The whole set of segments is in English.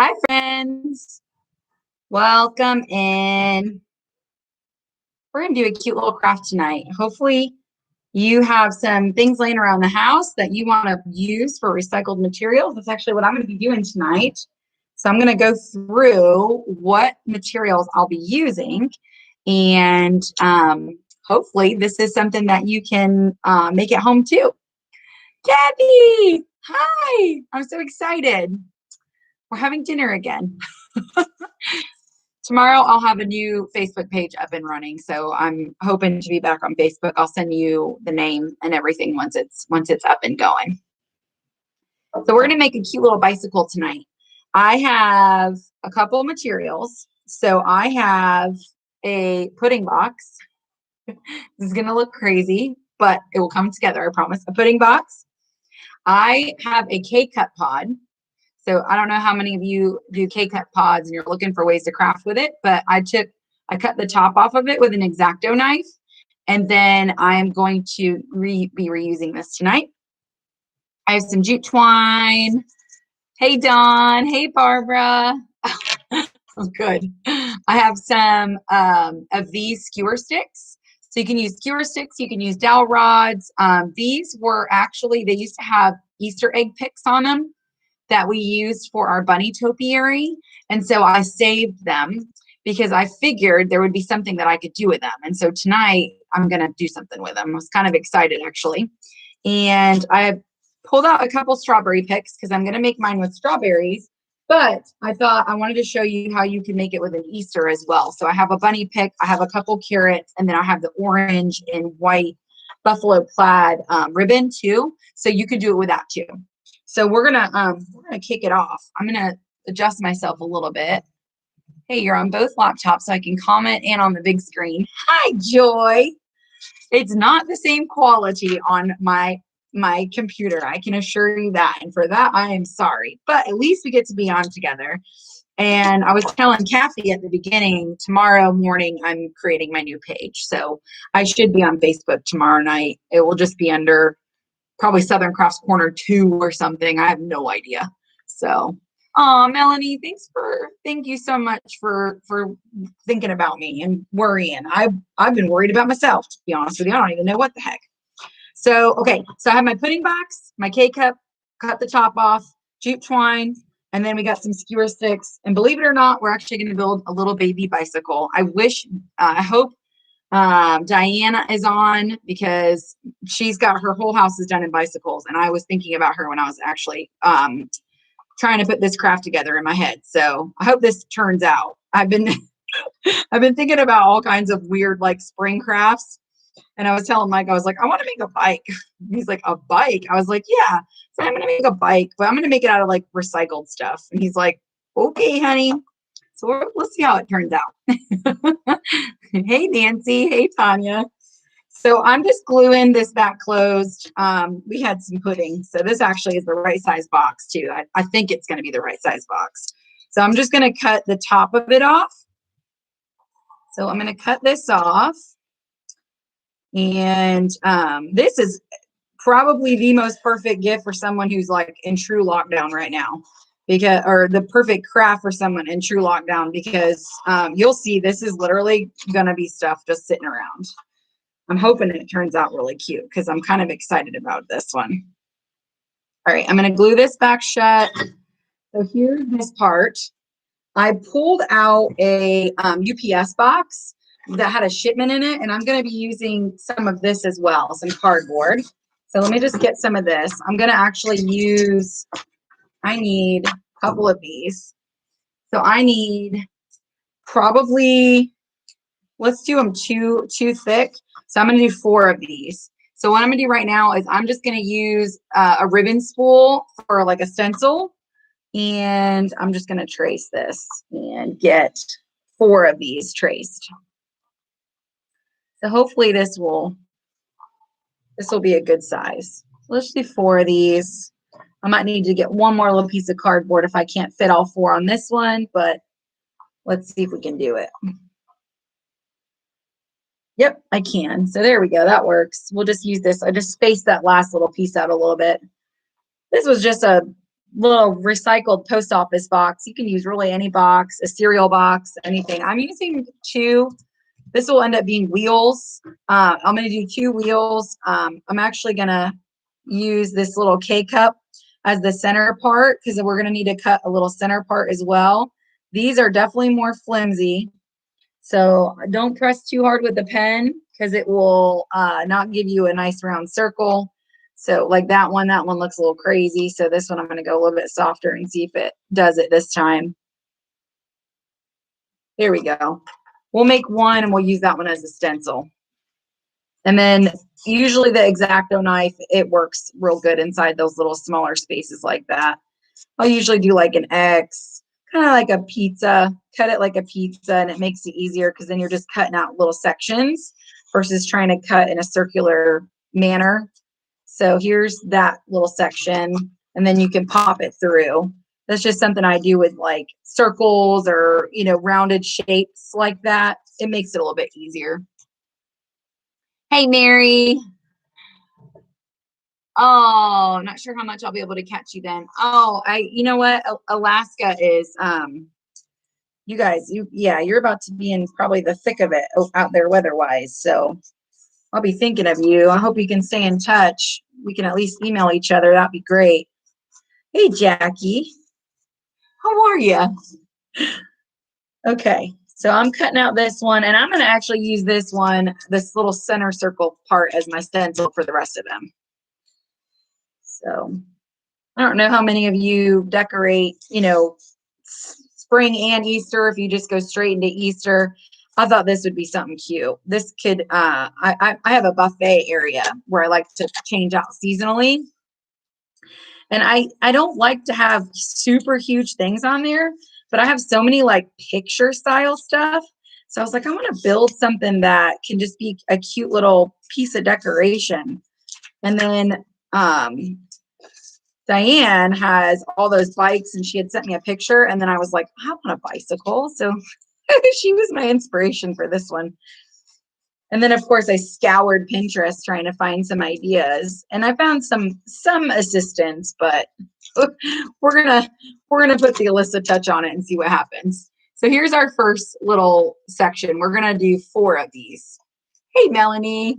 Hi, friends. Welcome in. We're going to do a cute little craft tonight. Hopefully, you have some things laying around the house that you want to use for recycled materials. That's actually what I'm going to be doing tonight. So I'm going to go through what materials I'll be using, and hopefully this is something that you can make at home too. Gabby, hi. I'm so excited. We're having dinner again. Tomorrow I'll have a new Facebook page up and running, so I'm hoping to be back on Facebook. I'll send you the name and everything once it's up and going. So we're going to make a cute little bicycle tonight. I have a couple of materials. So I have a pudding box. This is going to look crazy, but it will come together, I promise. A pudding box. I have a K-cut pod. So I don't know how many of you do K-cut pods and you're looking for ways to craft with it, but I cut the top off of it with an X-Acto knife, and then I am going to be reusing this tonight. I have some jute twine. Hey, Dawn. Hey, Barbara. Oh, good. I have some of these skewer sticks. So you can use skewer sticks. You can use dowel rods. These were actually, they used to have Easter egg picks on them that we used for our bunny topiary. And so I saved them because I figured there would be something that I could do with them. And so tonight I'm going to do something with them. I was kind of excited actually. And I pulled out a couple strawberry picks because I'm going to make mine with strawberries. But I thought I wanted to show you how you can make it with an Easter as well. So I have a bunny pick, I have a couple carrots, and then I have the orange and white buffalo plaid ribbon too. So you could do it with that too. So we're gonna kick it off. I'm gonna adjust myself a little bit. Hey, you're on both laptops, so I can comment and on the big screen. Hi, Joy. It's not the same quality on my computer. I can assure you that. And for that, I am sorry. But at least we get to be on together. And I was telling Kathy at the beginning, tomorrow morning, I'm creating my new page. So I should be on Facebook tomorrow night. It will just be under probably Southern Crafts Corner 2 or something. I have no idea. So, Melanie, thank you so much for thinking about me and worrying. I've been worried about myself, to be honest with you. I don't even know what the heck. So, okay, so I have my pudding box, my K-cup, cut the top off, jute twine, and then we got some skewer sticks. And believe it or not, we're actually going to build a little baby bicycle. I hope Diana is on because she's got her whole house is done in bicycles, and I was thinking about her when I was actually trying to put this craft together in my head. So I hope this turns out. I've been thinking about all kinds of weird like spring crafts, and I was telling Mike, I was like, I want to make a bike. He's like, a bike? I was like, yeah. So I'm gonna make a bike, but I'm gonna make it out of like recycled stuff. And he's like, okay, honey. So let's see how it turns out. Hey, Nancy. Hey, Tanya. So I'm just gluing this back closed. We had some pudding. So this actually is the right size box too. I think it's going to be the right size box. So I'm just going to cut the top of it off. So I'm going to cut this off. And this is probably the most perfect gift for someone who's like in true lockdown right now. Or the perfect craft for someone in true lockdown, because you'll see this is literally gonna be stuff just sitting around. I'm hoping it turns out really cute because I'm kind of excited about this one. All right, I'm gonna glue this back shut. So here's this part. I pulled out a UPS box that had a shipment in it, and I'm gonna be using some of this as well, some cardboard. So let me just get some of this. I'm gonna actually use, I need a couple of these. So I need probably, let's do them too thick. So I'm going to do 4 of these. So what I'm going to do right now is I'm just going to use a ribbon spool for like a stencil. And I'm just going to trace this and get 4 of these traced. So hopefully this will be a good size. Let's do 4 of these. I might need to get one more little piece of cardboard if I can't fit all 4 on this one, but let's see if we can do it. Yep, I can. So there we go. That works. We'll just use this. I just spaced that last little piece out a little bit. This was just a little recycled post office box. You can use really any box, a cereal box, anything. I'm using 2. This will end up being wheels. I'm going to do 2 wheels. I'm actually going to use this little K-cup as the center part because we're going to need to cut a little center part as well. These are definitely more flimsy. So don't press too hard with the pen because it will not give you a nice round circle. So like that one looks a little crazy. So this one I'm going to go a little bit softer and see if it does it this time. There we go. We'll make one and we'll use that one as a stencil. And then usually the X-Acto knife, it works real good inside those little smaller spaces like that. I'll usually do like an X, kind of like a pizza, cut it like a pizza, and it makes it easier because then you're just cutting out little sections versus trying to cut in a circular manner. So here's that little section, and then you can pop it through. That's just something I do with like circles or, you know, rounded shapes like that. It makes it a little bit easier. Hey, Mary. Oh, I'm not sure how much I'll be able to catch you then. Oh, you know what? Alaska is, you guys, you're about to be in probably the thick of it out there weather-wise. So I'll be thinking of you. I hope you can stay in touch. We can at least email each other. That'd be great. Hey, Jackie. How are you? Okay, so I'm cutting out this one, and I'm going to actually use this one, this little center circle part as my stencil for the rest of them. So I don't know how many of you decorate, you know, spring and Easter, if you just go straight into Easter. I thought this would be something cute. This could, I have a buffet area where I like to change out seasonally. And I don't like to have super huge things on there, but I have so many like picture style stuff. So I was like, I want to build something that can just be a cute little piece of decoration. And then Diane has all those bikes and she had sent me a picture, and then I was like, I want a bicycle. So she was my inspiration for this one. And then of course I scoured Pinterest trying to find some ideas, and I found some assistance, but we're gonna put the Alyssa touch on it and see what happens. So here's our first little section. We're gonna do 4 of these. Hey, Melanie.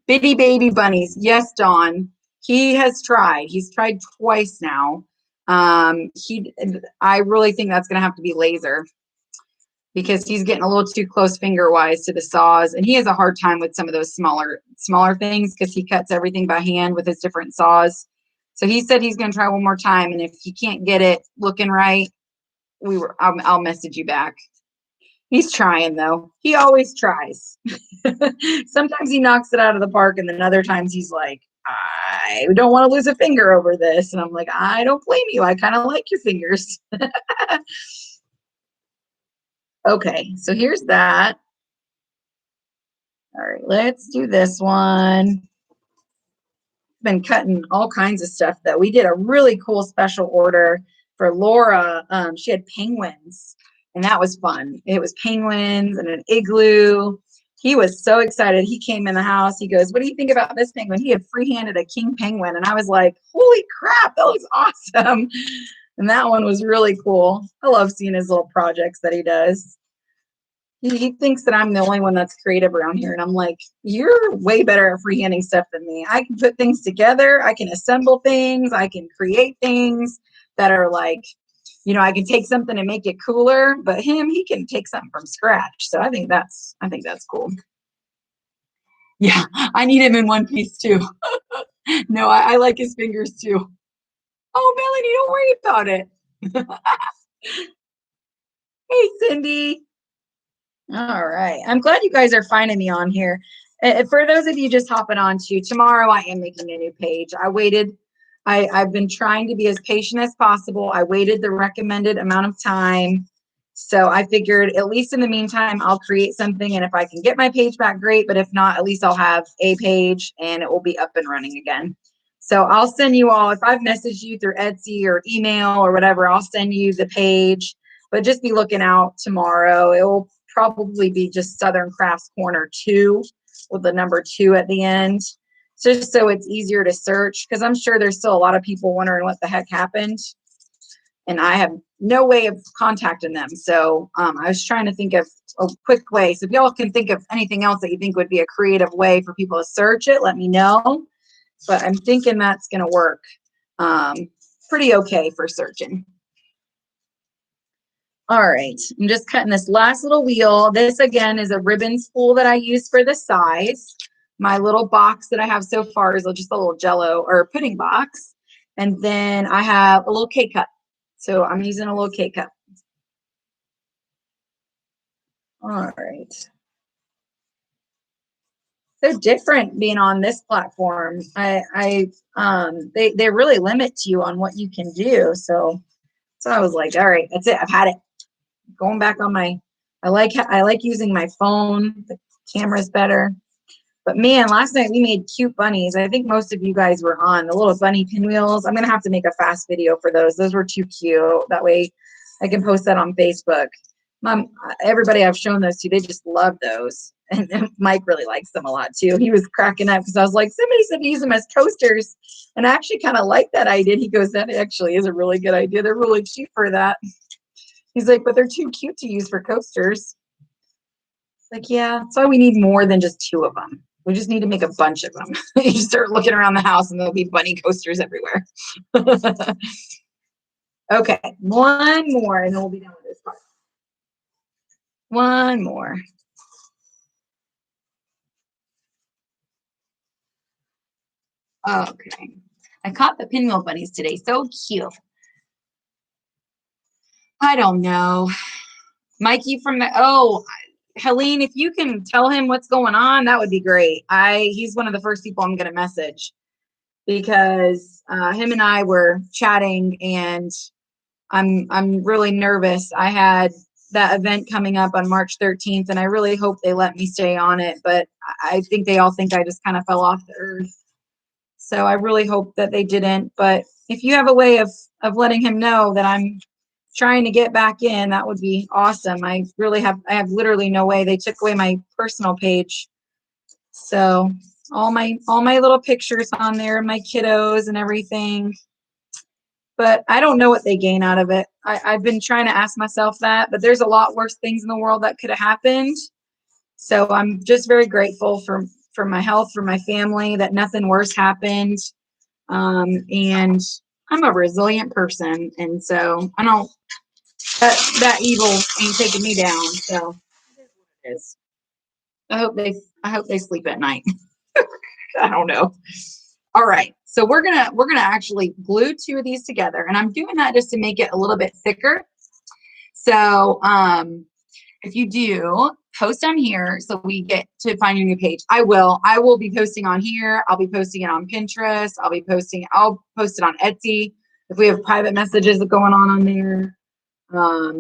Bitty baby bunnies. Yes, Dawn. He has tried. He's tried twice now. I really think that's gonna have to be laser, because he's getting a little too close finger wise to the saws, and he has a hard time with some of those smaller things because he cuts everything by hand with his different saws. So he said he's going to try one more time, and if he can't get it looking right, I'll message you back. He's trying though. He always tries. Sometimes he knocks it out of the park, and then other times he's like, I don't want to lose a finger over this. And I'm like, I don't blame you. I kind of like your fingers. Okay, so here's that. All right, let's do this one. Been cutting all kinds of stuff though. We did a really cool special order for Laura. She had penguins, and that was fun. It was penguins and an igloo. He was so excited. He came in the house. He goes, what do you think about this penguin? He had free-handed a king penguin, and I was like, holy crap, that looks awesome. And that one was really cool. I love seeing his little projects that he does. He thinks that I'm the only one that's creative around here. And I'm like, you're way better at freehanding stuff than me. I can put things together. I can assemble things. I can create things that are like, you know, I can take something and make it cooler, but he can take something from scratch. So I think that's cool. Yeah, I need him in one piece too. No, I like his fingers too. Oh, Melanie, don't worry about it. Hey, Cindy. All right. I'm glad you guys are finding me on here. For those of you just hopping on to, tomorrow I am making a new page. I waited. I've been trying to be as patient as possible. I waited the recommended amount of time. So I figured, at least in the meantime, I'll create something. And if I can get my page back, great. But if not, at least I'll have a page and it will be up and running again. So I'll send you all, if I've messaged you through Etsy or email or whatever, I'll send you the page. But just be looking out tomorrow. It will probably be just Southern Crafts Corner 2 with the number 2 at the end. just so it's easier to search, because I'm sure there's still a lot of people wondering what the heck happened, and I have no way of contacting them. So I was trying to think of a quick way. So if y'all can think of anything else that you think would be a creative way for people to search it, let me know. But I'm thinking that's going to work pretty okay for searching. All right, I'm just cutting this last little wheel. This again is a ribbon spool that I use for the size. My little box that I have so far is just a little Jello or pudding box. And then I have a little K-cup. So I'm using a little K-cup. All right. So different being on this platform. They really limit you on what you can do. So I was like, all right, that's it. I've had it. Going back on my, I like using my phone. The camera's better. But man, last night we made cute bunnies. I think most of you guys were on the little bunny pinwheels. I'm gonna have to make a fast video for those. Those were too cute. That way I can post that on Facebook. Everybody I've shown those to, they just love those. And Mike really likes them a lot too. He was cracking up because I was like, somebody said use them as coasters. And I actually kind of like that idea. He goes, that actually is a really good idea. They're really cheap for that. He's like, but they're too cute to use for coasters. It's like, yeah, that's why we need more than just 2 of them. We just need to make a bunch of them. You just start looking around the house and there'll be bunny coasters everywhere. Okay, one more and then we'll be done with this part. One more. Okay. I caught the pinwheel bunnies today. So cute. I don't know. Mikey from the, Helene, if you can tell him what's going on, that would be great. He's one of the first people I'm going to message, because him and I were chatting and I'm really nervous. I had that event coming up on March 13th and I really hope they let me stay on it, but I think they all think I just kind of fell off the earth. So I really hope that they didn't, but if you have a way of letting him know that I'm trying to get back in, that would be awesome. I have literally no way. They took away my personal page. So all my little pictures on there, my kiddos and everything. But I don't know what they gain out of it. I've been trying to ask myself that, but there's a lot worse things in the world that could have happened. So I'm just very grateful for my health, for my family, that nothing worse happened. And I'm a resilient person. And so I don't, that evil ain't taking me down. So it is. I hope they sleep at night. I don't know. All right. So we're gonna actually glue 2 of these together, and I'm doing that just to make it a little bit thicker. So if you do, post on here so we get to find your new page. I will be posting on here. I'll be posting it on Pinterest. I'll post it on Etsy if we have private messages going on there,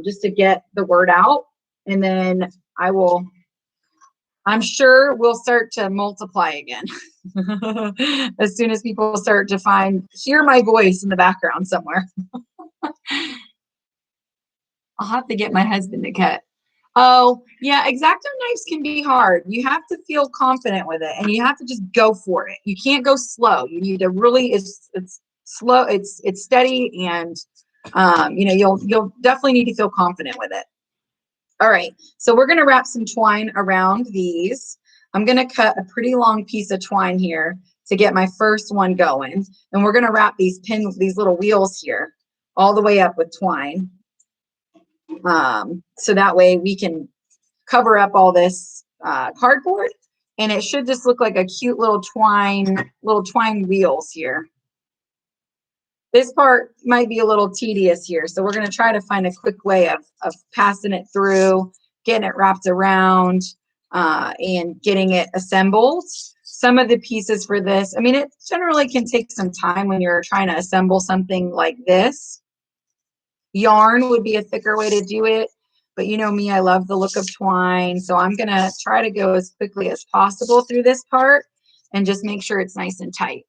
just to get the word out. And then I'm sure we'll start to multiply again as soon as people start to hear my voice in the background somewhere. I'll have to get my husband to cut. Oh, yeah, X-Acto knives can be hard. You have to feel confident with it, and you have to just go for it. You can't go slow. You need to really, it's slow, it's steady, and you'll definitely need to feel confident with it. All right, so we're going to wrap some twine around these. I'm going to cut a pretty long piece of twine here to get my first one going, and we're going to wrap these little wheels here all the way up with twine. So that way we can cover up all this cardboard, and it should just look like a cute little twine wheels here. This part might be a little tedious here, so we're going to try to find a quick way of passing it through, getting it wrapped around, and getting it assembled. Some of the pieces for this, I mean, it generally can take some time when you're trying to assemble something like this. Yarn would be a thicker way to do it, but you know me, I love the look of twine, so I'm going to try to go as quickly as possible through this part and just make sure it's nice and tight.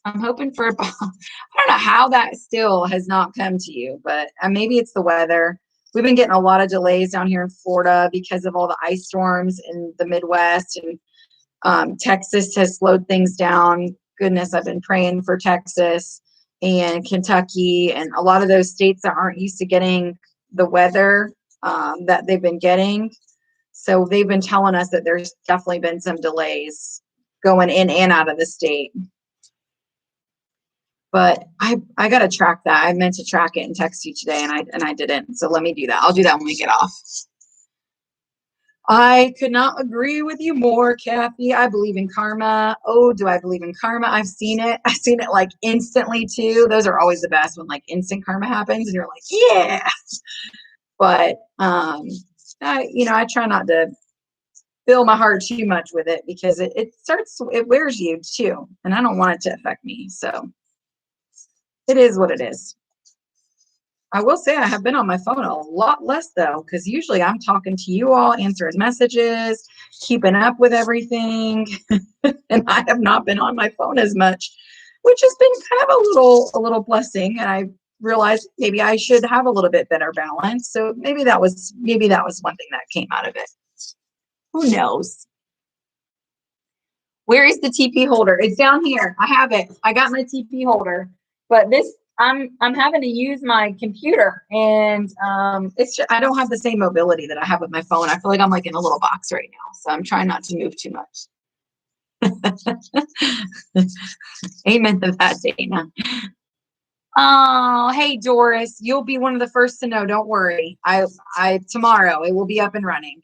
I'm hoping for I don't know how that still has not come to you, but maybe it's the weather. We've been getting a lot of delays down here in Florida because of all the ice storms in the Midwest, and Texas has slowed things down. Goodness, I've been praying for Texas and Kentucky and a lot of those states that aren't used to getting the weather that they've been getting. So they've been telling us that there's definitely been some delays going in and out of the state. But I got to track that. I meant to track it and text you today, and I didn't. So let me do that. I'll do that when we get off. I could not agree with you more, Kathy. I believe in karma. Oh, do I believe in karma? I've seen it. I've seen it like instantly too. Those are always the best when like instant karma happens and you're like, yeah. But I try not to fill my heart too much with it because it wears you too. And I don't want it to affect me. So it is what it is. I will say I have been on my phone a lot less though, because usually I'm talking to you all, answering messages, keeping up with everything. And I have not been on my phone as much, which has been kind of a little blessing. And I realized maybe I should have a little bit better balance. So maybe that was one thing that came out of it. Who knows? Where is the TP holder? It's down here. I have it. I got my TP holder, but this I'm having to use my computer, and I don't have the same mobility that I have with my phone. I feel like I'm like in a little box right now, so I'm trying not to move too much. Amen to that, Dana. Oh, hey Doris, you'll be one of the first to know. Don't worry. Tomorrow it will be up and running.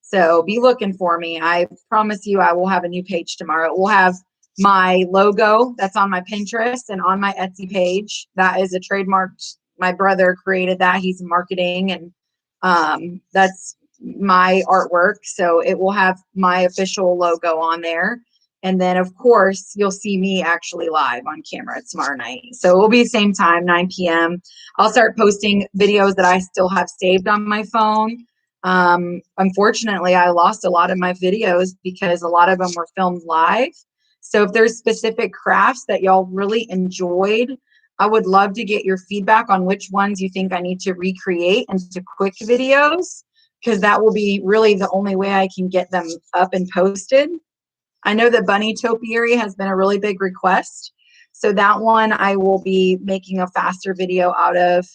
So be looking for me. I promise you I will have a new page tomorrow. We'll have my logo that's on my Pinterest and on my Etsy page. That is a trademarked. My brother created that. He's in marketing, and that's my artwork. So it will have my official logo on there. And then, of course, you'll see me actually live on camera tomorrow night. So it will be the same time, 9 p.m. I'll start posting videos that I still have saved on my phone. Unfortunately, I lost a lot of my videos because a lot of them were filmed live. So if there's specific crafts that y'all really enjoyed, I would love to get your feedback on which ones you think I need to recreate into quick videos, because that will be really the only way I can get them up and posted. I know that Bunny Topiary has been a really big request. So that one I will be making a faster video out of.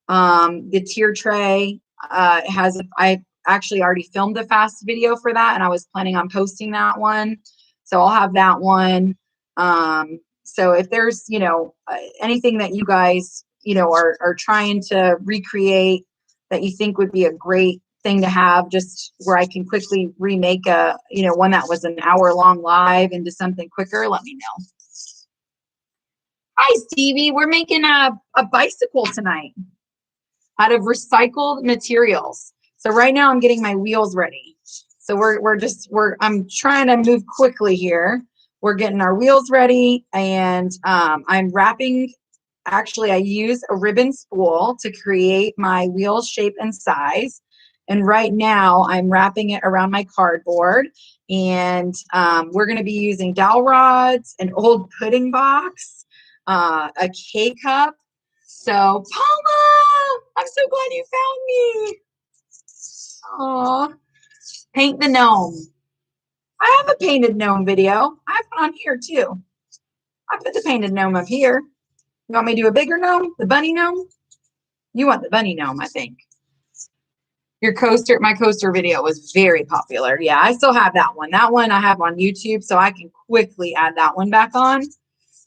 The tier tray I actually already filmed a fast video for that, and I was planning on posting that one. So I'll have that one. So if there's, anything that you guys, are trying to recreate that you think would be a great thing to have, just where I can quickly remake one that was an hour-long live into something quicker, let me know. Hi, Stevie. We're making a bicycle tonight out of recycled materials. So right now I'm getting my wheels ready. So I'm trying to move quickly here. We're getting our wheels ready, and I'm wrapping. Actually, I use a ribbon spool to create my wheel shape and size. And right now I'm wrapping it around my cardboard, and we're going to be using dowel rods, an old pudding box, a K-cup. So Paula, I'm so glad you found me. Aw. Paint the gnome. I have a painted gnome video. I have it on here too. I put the painted gnome up here. You want me to do a bigger gnome? The bunny gnome? You want the bunny gnome, I think. My coaster video was very popular. Yeah, I still have that one. That one I have on YouTube, so I can quickly add that one back on.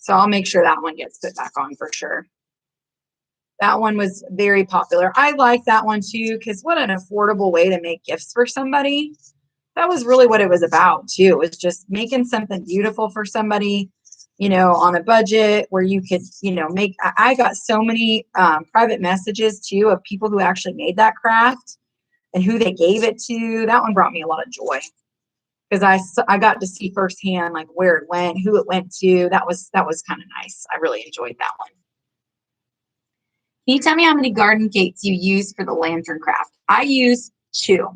So I'll make sure that one gets put back on for sure. That one was very popular. I like that one too, because what an affordable way to make gifts for somebody. That was really what it was about too. It was just making something beautiful for somebody, on a budget where you could, make. I got so many private messages too of people who actually made that craft and who they gave it to. That one brought me a lot of joy, because I got to see firsthand like where it went, who it went to. That was kind of nice. I really enjoyed that one. Can you tell me how many garden gates you use for the lantern craft? I use 2.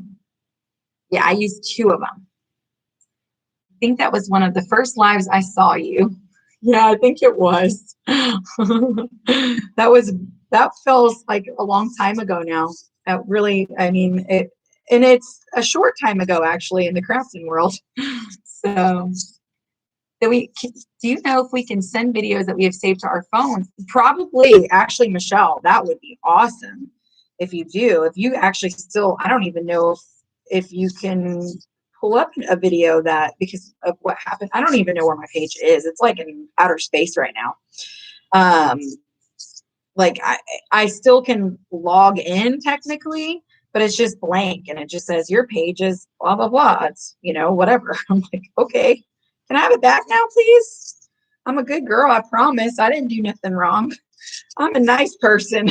Yeah, I used 2 of them. I think that was one of the first lives I saw you. Yeah, I think it was. That feels like a long time ago now. That really, it's a short time ago actually in the crafting world. So, do you know if we can send videos that we have saved to our phones? Probably, actually, Michelle, that would be awesome. If you do, if you actually still, I don't even know if you can pull up a video that because of what happened. I don't even know where my page is. It's like in outer space right now. Like I still can log in technically, but it's just blank and it just says your page is blah, blah, blah. It's, whatever. I'm like, okay, can I have it back now, please? I'm a good girl. I promise. I didn't do nothing wrong. I'm a nice person.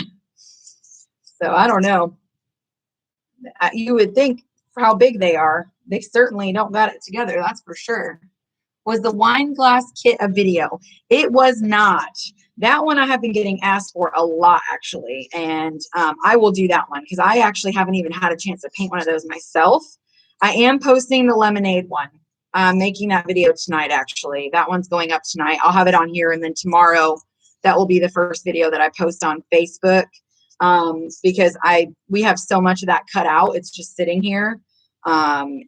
So I don't know. You would think for how big they are, they certainly don't got it together. That's for sure. Was the wine glass kit a video? It was not. That one I have been getting asked for a lot, actually. And I will do that one because I actually haven't even had a chance to paint one of those myself. I am posting the lemonade one. I'm making that video tonight, actually. That one's going up tonight. I'll have it on here. And then tomorrow, that will be the first video that I post on Facebook because we have so much of that cut out. It's just sitting here. And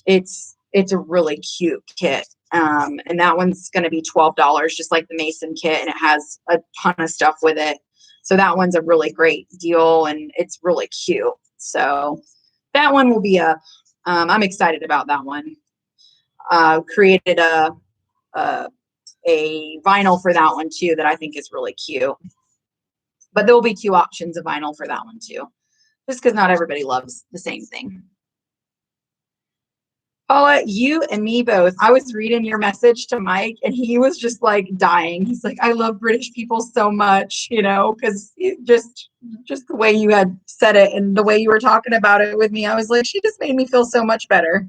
it's a really cute kit. And that one's going to be $12, just like the Mason kit, and it has a ton of stuff with it. So that one's a really great deal, and it's really cute. So that one will be up. I'm excited about that one. Created a vinyl for that one too that I think is really cute. But there will be 2 options of vinyl for that one too, just because not everybody loves the same thing. Paula, you and me both. I was reading your message to Mike and he was just like dying. He's like, I love British people so much, because just the way you had said it and the way you were talking about it with me, I was like, she just made me feel so much better.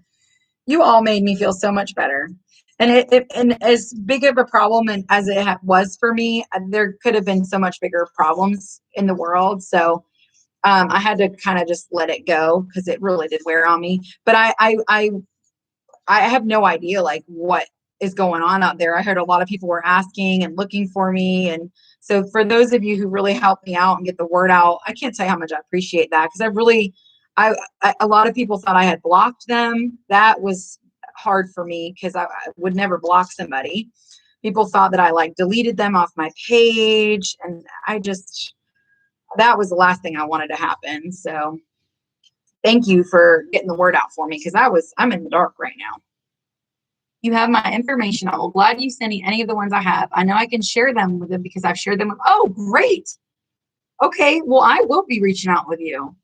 You all made me feel so much better. And and as big of a problem as it was for me, there could have been so much bigger problems in the world. So I had to kind of just let it go because it really did wear on me. But I have no idea like what is going on out there. I heard a lot of people were asking and looking for me. And so for those of you who really helped me out and get the word out, I can't tell you how much I appreciate that. Because a lot of people thought I had blocked them. That was hard for me because I would never block somebody. People thought that I like deleted them off my page. And that was the last thing I wanted to happen. So thank you for getting the word out for me because I'm in the dark right now. You have my information. I'm glad you sent me any of the ones I have. I know I can share them with them because I've shared them with. Oh, great. Okay, well, I will be reaching out with you.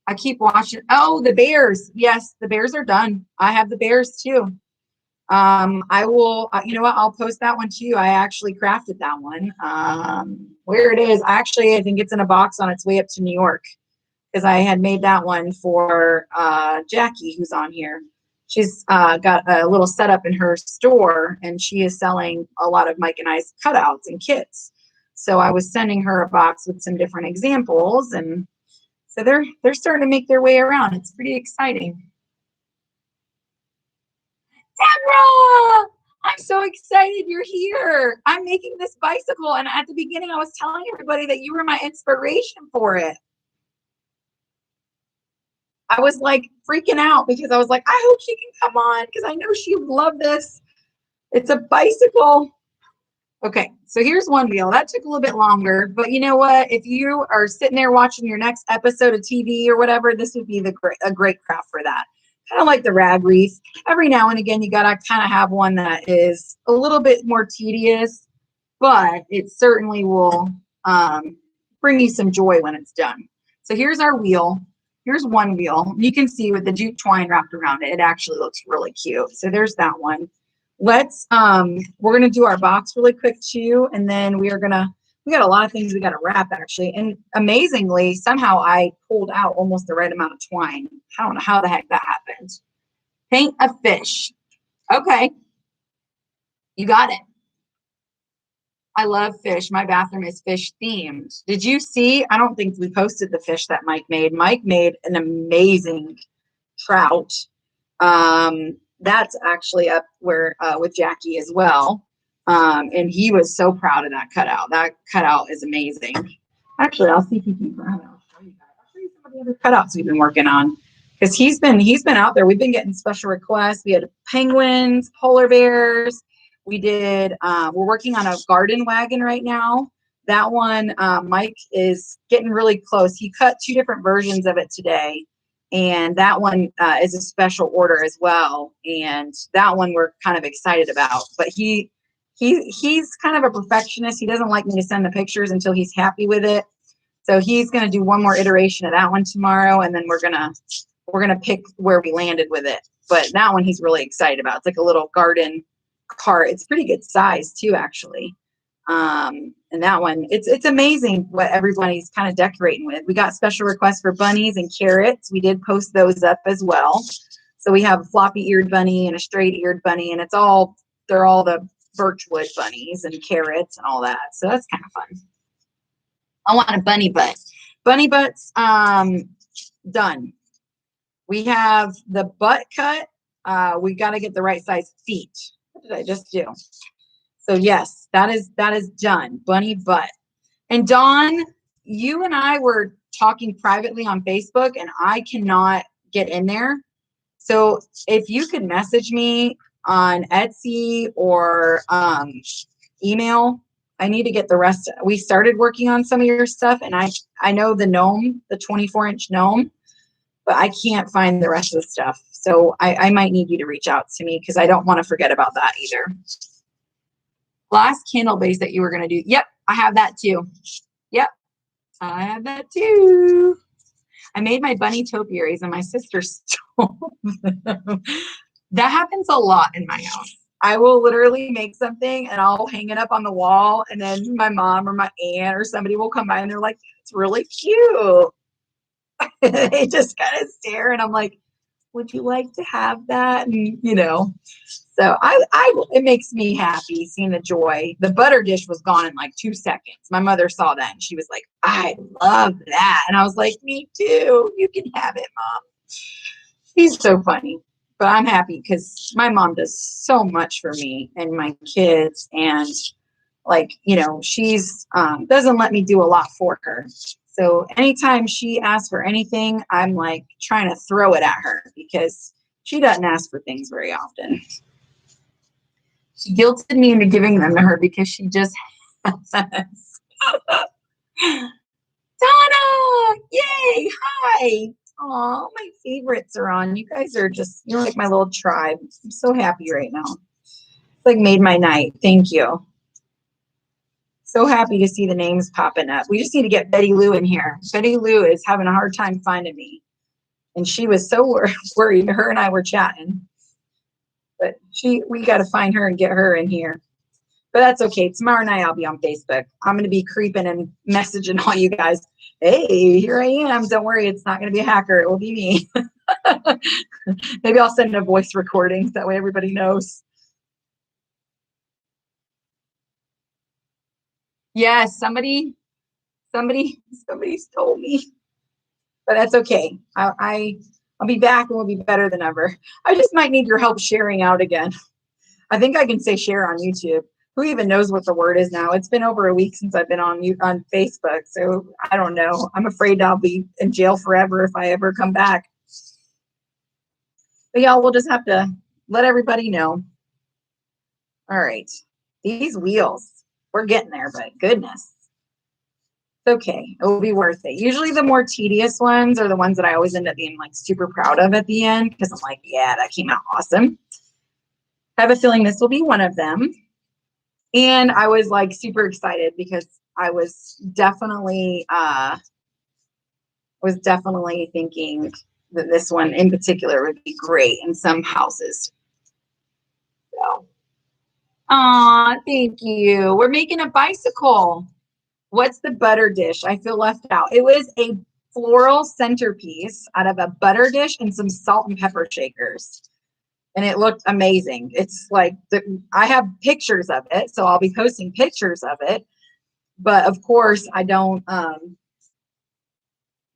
I keep watching. Oh, the bears. Yes, the bears are done. I have the bears too. I will, you know what? I'll post that one to you. I actually crafted that one. Where it is, I think it's in a box on its way up to New York. Because I had made that one for Jackie, who's on here. She's got a little setup in her store, and she is selling a lot of Mike and I's cutouts and kits. So I was sending her a box with some different examples, and so they're starting to make their way around. It's pretty exciting. Deborah, I'm so excited you're here. I'm making this bicycle, and at the beginning, I was telling everybody that you were my inspiration for it. I was like freaking out because I was like, I hope she can come on because I know she would love this. It's a bicycle. Okay, so here's one wheel. That took a little bit longer, but you know what? If you are sitting there watching your next episode of TV or whatever, this would be a great craft for that. Kind of like the rag wreath. Every now and again, you got to kind of have one that is a little bit more tedious, but it certainly will bring you some joy when it's done. So here's our wheel. Here's one wheel. You can see with the jute twine wrapped around it, it actually looks really cute. So there's that one. We're going to do our box really quick too. And then we got a lot of things we got to wrap actually. And amazingly, somehow I pulled out almost the right amount of twine. I don't know how the heck that happened. Paint a fish. Okay. You got it. I love fish. My bathroom is fish themed. Did you see? I don't think we posted the fish that Mike made. Mike made an amazing trout. That's actually up where with Jackie as well. And he was so proud of that cutout. That cutout is amazing. Actually, I'll see if you can grab it. I'll show you guys. I'll show you some of the other cutouts we've been working on. because he's been out there. We've been getting special requests. We had penguins, polar bears. We did. We're working on a garden wagon right now. That one, Mike is getting really close. He cut 2 different versions of it today, and that one is a special order as well. And that one we're kind of excited about. But he's kind of a perfectionist. He doesn't like me to send the pictures until he's happy with it. So he's going to do one more iteration of that one tomorrow, and then we're gonna pick where we landed with it. But that one he's really excited about. It's like a little garden cart. It's pretty good size too, actually. And that one, it's amazing what everybody's kind of decorating with. We got special requests for bunnies and carrots. We did post those up as well. So we have a floppy-eared bunny and a straight-eared bunny, and they're all the birchwood bunnies and carrots and all that. So that's kind of fun. I want a bunny butt. Bunny butts done. We have the butt cut. We got to get the right size feet. What did I just do? So yes, that is done. Bunny butt. And Dawn, you and I were talking privately on Facebook, and I cannot get in there. So if you could message me on Etsy or email, I need to get the rest. We started working on some of your stuff, and I know the gnome, the 24-inch gnome, but I can't find the rest of the stuff. So I might need you to reach out to me because I don't want to forget about that either. Glass candle base that you were going to do. Yep, I have that too. Yep, I have that too. I made my bunny topiaries and my sister stole them. That happens a lot in my house. I will literally make something and I'll hang it up on the wall, and then my mom or my aunt or somebody will come by and they're like, it's really cute. They just kind of stare, and I'm like, would you like to have that? And so it makes me happy seeing the joy. The butter dish was gone in like 2 seconds. My mother saw that and she was like, I love that. And I was like, me too. You can have it, Mom. She's so funny. But I'm happy because my mom does so much for me and my kids. And she's doesn't let me do a lot for her. So anytime she asks for anything, I'm like trying to throw it at her because she doesn't ask for things very often. She guilted me into giving them to her because she just has us. Donna! Yay! Hi! Aw, my favorites are on. You guys are you're like my little tribe. I'm so happy right now. It's like made my night. Thank you. So happy to see the names popping up. We just need to get Betty Lou in here. Betty Lou is having a hard time finding me. And she was so worried. Her and I were chatting. But we got to find her and get her in here. But that's okay. Tomorrow night I'll be on Facebook. I'm going to be creeping and messaging all you guys. Hey, here I am. Don't worry. It's not going to be a hacker. It will be me. Maybe I'll send a voice recording. That way everybody knows. Yes, somebody stole me, but that's okay. I'll be back and we'll be better than ever. I just might need your help sharing out again. I think I can say share on YouTube. Who even knows what the word is now? It's been over a week since I've been on Facebook, so I don't know. I'm afraid I'll be in jail forever if I ever come back. But y'all, we'll just have to let everybody know. All right, these wheels. We're getting there, but goodness. It's okay. It will be worth it. Usually the more tedious ones are the ones that I always end up being like super proud of at the end because I'm like, yeah, that came out awesome. I have a feeling this will be one of them. And I was like super excited because I was definitely thinking that this one in particular would be great in some houses. So. Aw, thank you. We're making a bicycle. What's the butter dish? I feel left out. It was a floral centerpiece out of a butter dish and some salt and pepper shakers. And it looked amazing. It's like, I have pictures of it, so I'll be posting pictures of it. But of course, I don't, my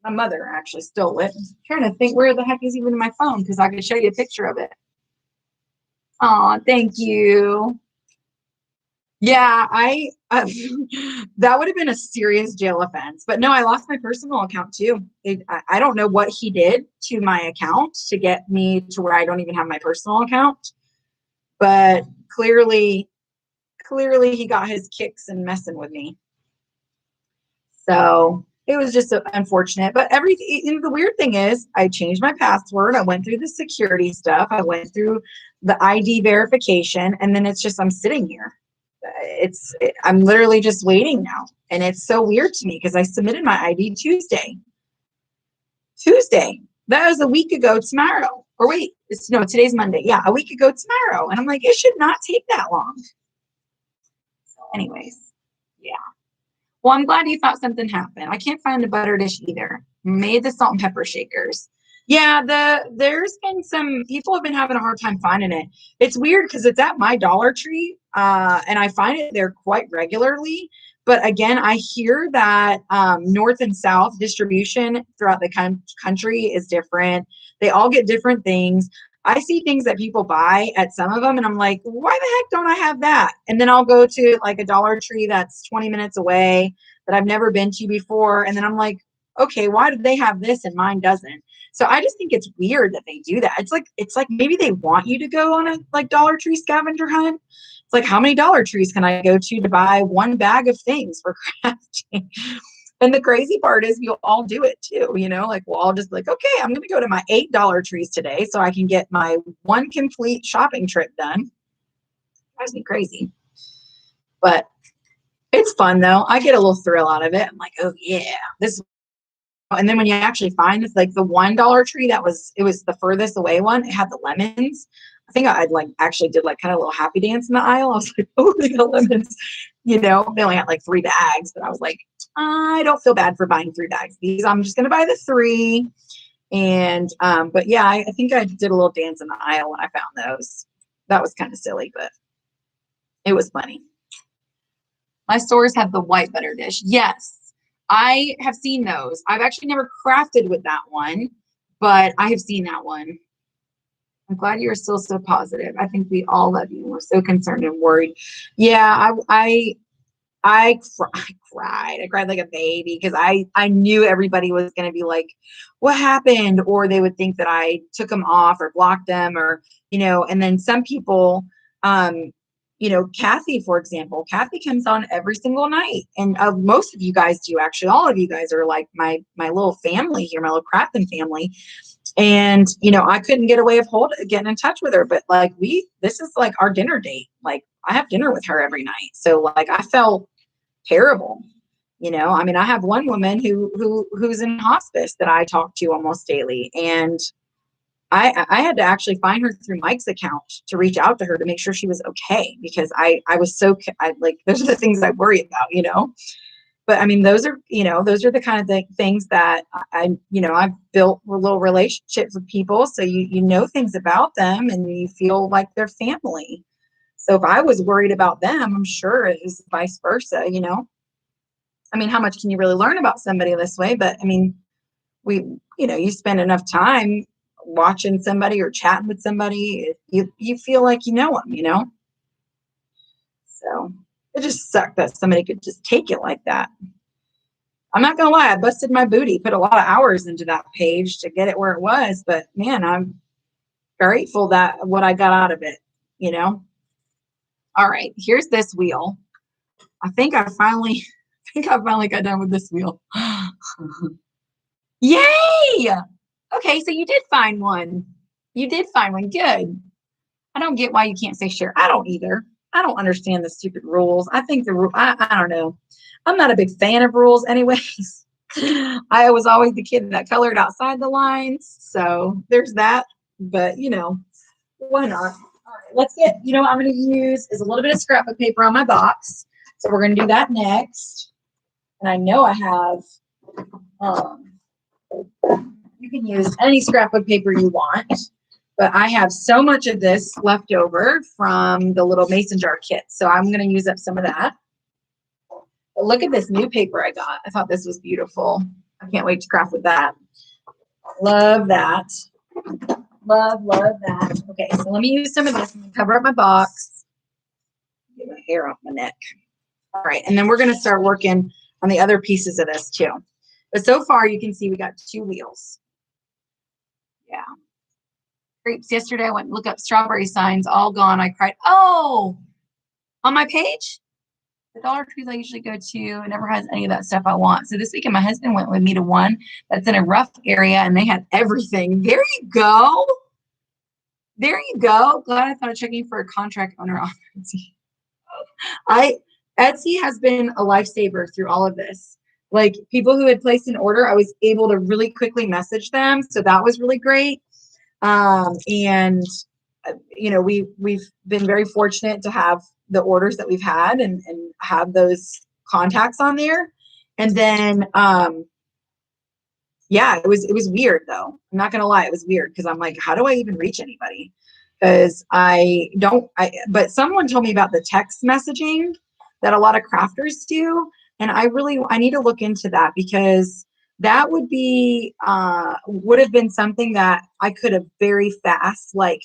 mother actually stole it. I'm trying to think where the heck is even my phone because I could show you a picture of it. Aw, thank you. Yeah, that would have been a serious jail offense. But no, I lost my personal account too. I don't know what he did to my account to get me to where I don't even have my personal account. But clearly he got his kicks and messing with me. So it was just unfortunate. But everything, you know, the weird thing is, I changed my password. I went through the security stuff. I went through the ID verification, and then it's just I'm sitting here. I'm literally just waiting now, and it's so weird to me because I submitted my ID Tuesday. Tuesday. That was a week ago tomorrow. Or wait, no, today's Monday. Yeah, a week ago tomorrow, and I'm like, it should not take that long. So, anyways, yeah. Well, I'm glad you thought something happened. I can't find the butter dish either. Made the salt and pepper shakers. Yeah, there's been some people have been having a hard time finding it. It's weird because it's at my Dollar Tree, and I find it there quite regularly. But again, I hear that north and south distribution throughout the country is different. They all get different things. I see things that people buy at some of them, and I'm like, why the heck don't I have that? And then I'll go to like a Dollar Tree that's 20 minutes away that I've never been to before. And then I'm like, okay, why do they have this and mine doesn't? So I just think it's weird that they do that. It's like maybe they want you to go on a like Dollar Tree scavenger hunt. It's like, how many Dollar Trees can I go to buy one bag of things for crafting? And the crazy part is you'll all do it too, you know, like we'll all just like, okay, I'm going to go to my $8 trees today so I can get my one complete shopping trip done. Drives me crazy. But it's fun though. I get a little thrill out of it. I'm like, oh yeah, this. And then when you actually find it's like the $1 tree it was the furthest away one. It had the lemons. I think I'd like actually did like kind of a little happy dance in the aisle. I was like, oh, they got lemons. You know, they only had like 3 bags, but I was like, I don't feel bad for buying 3 bags. These I'm just gonna buy the 3. And but yeah, I think I did a little dance in the aisle when I found those. That was kind of silly, but it was funny. My stores have the white butter dish. Yes, I have seen those. I've actually never crafted with that one, but I have seen that one. I'm glad you're still so positive. I think we all love you. We're so concerned and worried. Yeah, I cried. I cried like a baby because I knew everybody was going to be like, what happened? Or they would think that I took them off or blocked them or, you know, and then some people, you know, Kathy, for example, Kathy comes on every single night. And most of you guys do actually. All of you guys are like my little family here, my little crafting family. And, you know, I couldn't get a way of getting in touch with her, but like this is like our dinner date. Like I have dinner with her every night. So like I felt terrible. You know, I mean, I have one woman who's in hospice that I talk to almost daily. And I had to actually find her through Mike's account to reach out to her to make sure she was okay because I was like, those are the things I worry about, you know? But I mean, those are the kind of things that I've built little relationships with people. So you know things about them and you feel like they're family. So if I was worried about them, I'm sure it was vice versa, you know? I mean, how much can you really learn about somebody this way? But I mean, you spend enough time watching somebody or chatting with somebody, you feel like you know them, you know? So it just sucked that somebody could just take it like that. I'm not gonna lie, I busted my booty, put a lot of hours into that page to get it where it was, but man, I'm grateful that what I got out of it, you know? All right, here's this wheel. I think I finally got done with this wheel. Yay! Okay, so you did find one. You did find one. Good. I don't get why you can't say share. I don't either. I don't understand the stupid rules. I think I don't know. I'm not a big fan of rules anyways. I was always the kid that colored outside the lines. So there's that. But, you know, why not? All right, let's you know what I'm going to use is a little bit of scrapbook paper on my box. So we're going to do that next. And I know I have, you can use any scrapbook paper you want. But I have so much of this left over from the little mason jar kit. So I'm going to use up some of that. But look at this new paper I got. I thought this was beautiful. I can't wait to craft with that. Love that. Love that. Okay, so let me use some of this and cover up my box. Get my hair off my neck. All right, and then we're going to start working on the other pieces of this too. But so far, you can see we got 2 wheels. Yeah. Grapes. Yesterday, I went and looked up strawberry signs, all gone. I cried. Oh, on my page? The Dollar Trees I usually go to never has any of that stuff I want. So this weekend, my husband went with me to one that's in a rough area, and they had everything. There you go. There you go. Glad I thought of checking for a contract owner on Etsy. Etsy has been a lifesaver through all of this. Like people who had placed an order, I was able to really quickly message them. So that was really great. And you know, we've been very fortunate to have the orders that we've had and have those contacts on there. And then yeah, it was weird though. I'm not gonna lie, it was weird because I'm like, how do I even reach anybody? Because but someone told me about the text messaging that a lot of crafters do. And I need to look into that because that would have been something that I could have very fast, like,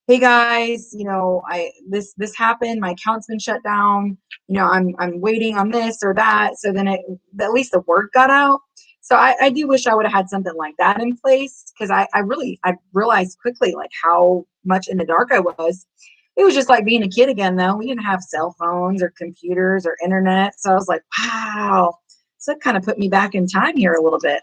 hey guys, you know, this happened, my account's been shut down, you know, I'm waiting on this or that. So then at least the word got out. So I do wish I would have had something like that in place because I realized quickly like how much in the dark I was. It was just like being a kid again though. We didn't have cell phones or computers or internet. So I was like, wow. So it kind of put me back in time here a little bit.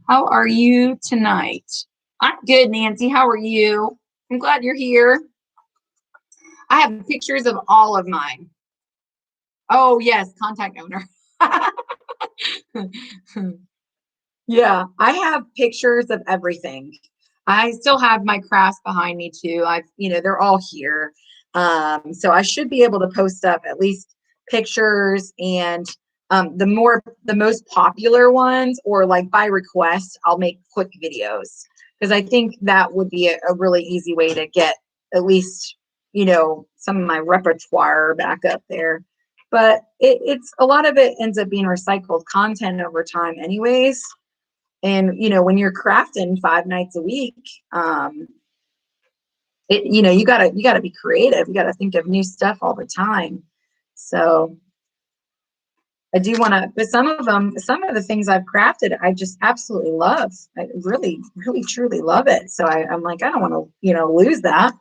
How are you tonight? I'm good, Nancy. How are you? I'm glad you're here. I have pictures of all of mine. Oh, yes, contact owner. Yeah, I have pictures of everything. I still have my crafts behind me too. They're all here. So I should be able to post up at least pictures and the most popular ones, or like by request, I'll make quick videos because I think that would be a really easy way to get at least, you know, some of my repertoire back up there. But it's a lot of it ends up being recycled content over time anyways. And, you know, when you're crafting 5 nights a week, you gotta be creative. You gotta think of new stuff all the time. So I do want to, but some of the things I've crafted, I just absolutely love. I really, really, truly love it. So I'm like, I don't want to, you know, lose that.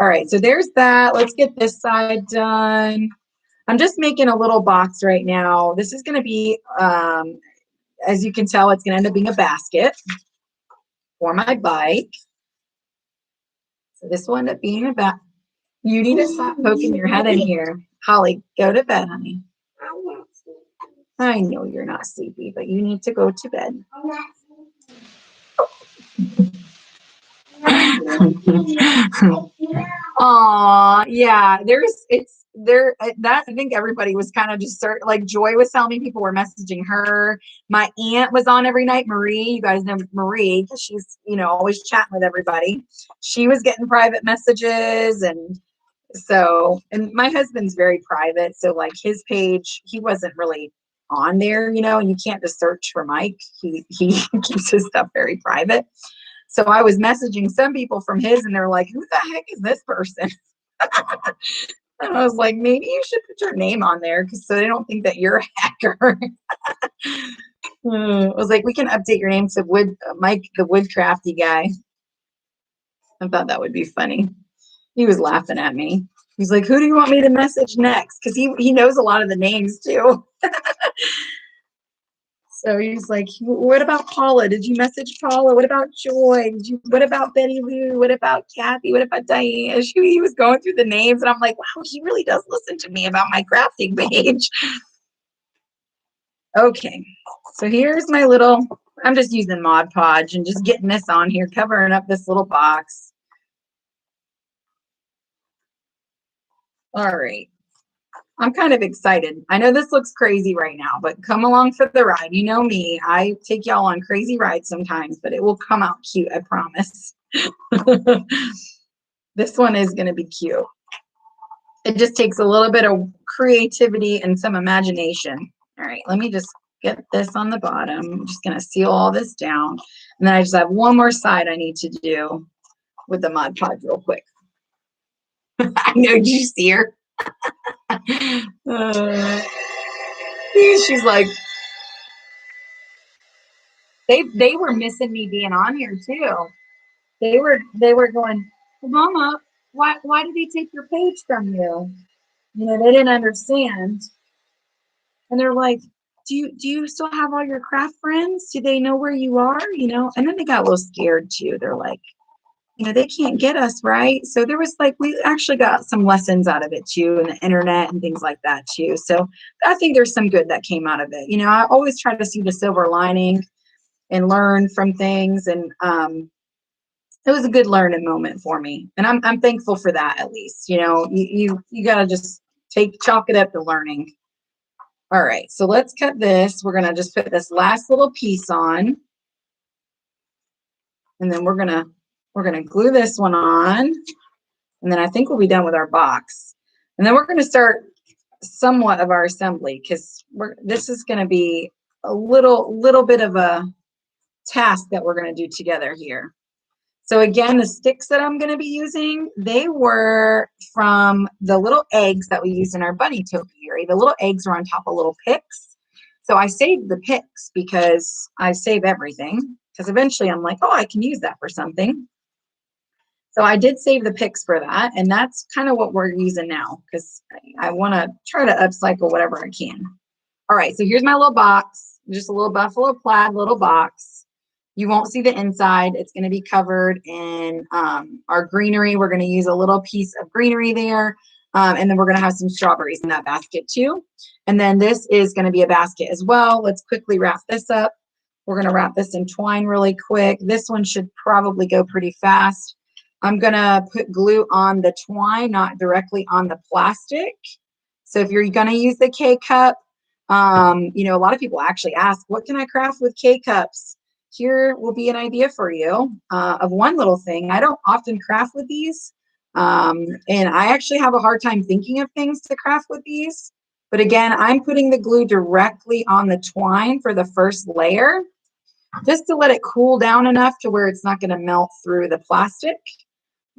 All right, so there's that. Let's get this side done. I'm just making a little box right now. This is going to be, as you can tell, it's going to end up being a basket for my bike. So this will end up being a basket. You need to stop poking your head in here. Holly, go to bed, honey. I know you're not sleepy, but you need to go to bed. Aw, yeah, I think everybody was kind of just like Joy was telling me people were messaging her. My aunt was on every night. Marie, you guys know Marie, because she's, you know, always chatting with everybody. She was getting private messages. And my husband's very private. So like his page, he wasn't really on there, you know, and you can't just search for Mike. He keeps his stuff very private. So I was messaging some people from his and they're like, who the heck is this person? And I was like, maybe you should put your name on there so they don't think that you're a hacker. I was like, we can update your name to Mike, the woodcrafty guy. I thought that would be funny. He was laughing at me. He's like, who do you want me to message next? Because he knows a lot of the names too. So he's like, what about Paula? Did you message Paula? What about Joy? What about Betty Lou? What about Kathy? What about Diane? He was going through the names, and I'm like, wow, he really does listen to me about my crafting page. Okay, so here's my I'm just using Mod Podge and just getting this on here, covering up this little box. All right. I'm kind of excited. I know this looks crazy right now, but come along for the ride. You know me. I take y'all on crazy rides sometimes, but it will come out cute, I promise. This one is going to be cute. It just takes a little bit of creativity and some imagination. All right, let me just get this on the bottom. I'm just going to seal all this down. And then I just have one more side I need to do. with the Mod Podge real quick. I know, did you see her? She's like, they were missing me being on here too. They were going, Mama, why did he take your page from you? You know, they didn't understand. And they're like, do you still have all your craft friends? Do they know where you are? You know, and then they got a little scared too. They're like, you know, they can't get us, right? So there was like, we actually got some lessons out of it too, and the internet and things like that too. So I think there's some good that came out of it. You know, I always try to see the silver lining and learn from things. And it was a good learning moment for me. And I'm thankful for that, at least. You know, you gotta just chalk it up to learning. All right, so let's cut this. We're gonna just put this last little piece on. And then we're gonna glue this one on. And then I think we'll be done with our box. And then we're gonna start somewhat of our assembly, because this is gonna be a little bit of a task that we're gonna do together here. So again, the sticks that I'm going to be using, they were from the little eggs that we used in our bunny topiary. The little eggs are on top of little picks. So I saved the picks because I save everything, because eventually I'm like, oh, I can use that for something. So I did save the picks for that. And that's kind of what we're using now, because I want to try to upcycle whatever I can. All right, so here's my little box, just a little buffalo plaid little box. You won't see the inside. It's going to be covered in our greenery. We're going to use a little piece of greenery there. And then we're going to have some strawberries in that basket too. And then this is going to be a basket as well. Let's quickly wrap this up. We're going to wrap this in twine really quick. This one should probably go pretty fast. I'm going to put glue on the twine, not directly on the plastic. So if you're going to use the K-cup, you know, a lot of people actually ask, what can I craft with K-cups? Here will be an idea for you of one little thing. I don't often craft with these. And I actually have a hard time thinking of things to craft with these. But again, I'm putting the glue directly on the twine for the first layer, just to let it cool down enough to where it's not going to melt through the plastic.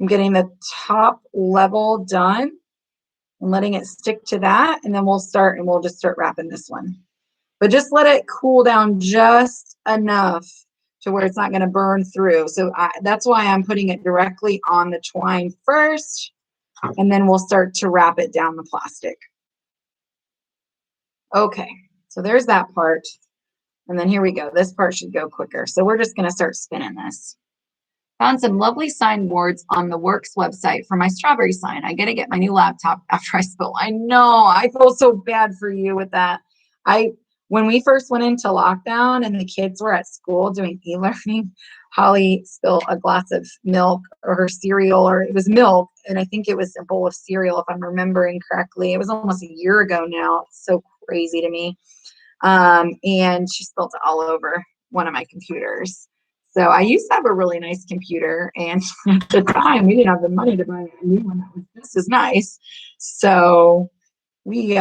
I'm getting the top level done and letting it stick to that. And then we'll just start wrapping this one. But just let it cool down just enough to where it's not going to burn through. So that's why I'm putting it directly on the twine first, and then we'll start to wrap it down the plastic. Okay, so there's that part. And then here we go. This part should go quicker. So we're just going to start spinning this. Found some lovely sign boards on the Works website for my strawberry sign. I got to get my new laptop after I spill. I know. I feel so bad for you with that. When we first went into lockdown and the kids were at school doing e-learning, Holly spilled a glass of milk or her cereal, or it was milk, and I think it was a bowl of cereal if I'm remembering correctly. It was almost a year ago now. It's so crazy to me. And she spilled it all over one of my computers. So I used to have a really nice computer, and at the time we didn't have the money to buy a new one that was just as nice. So we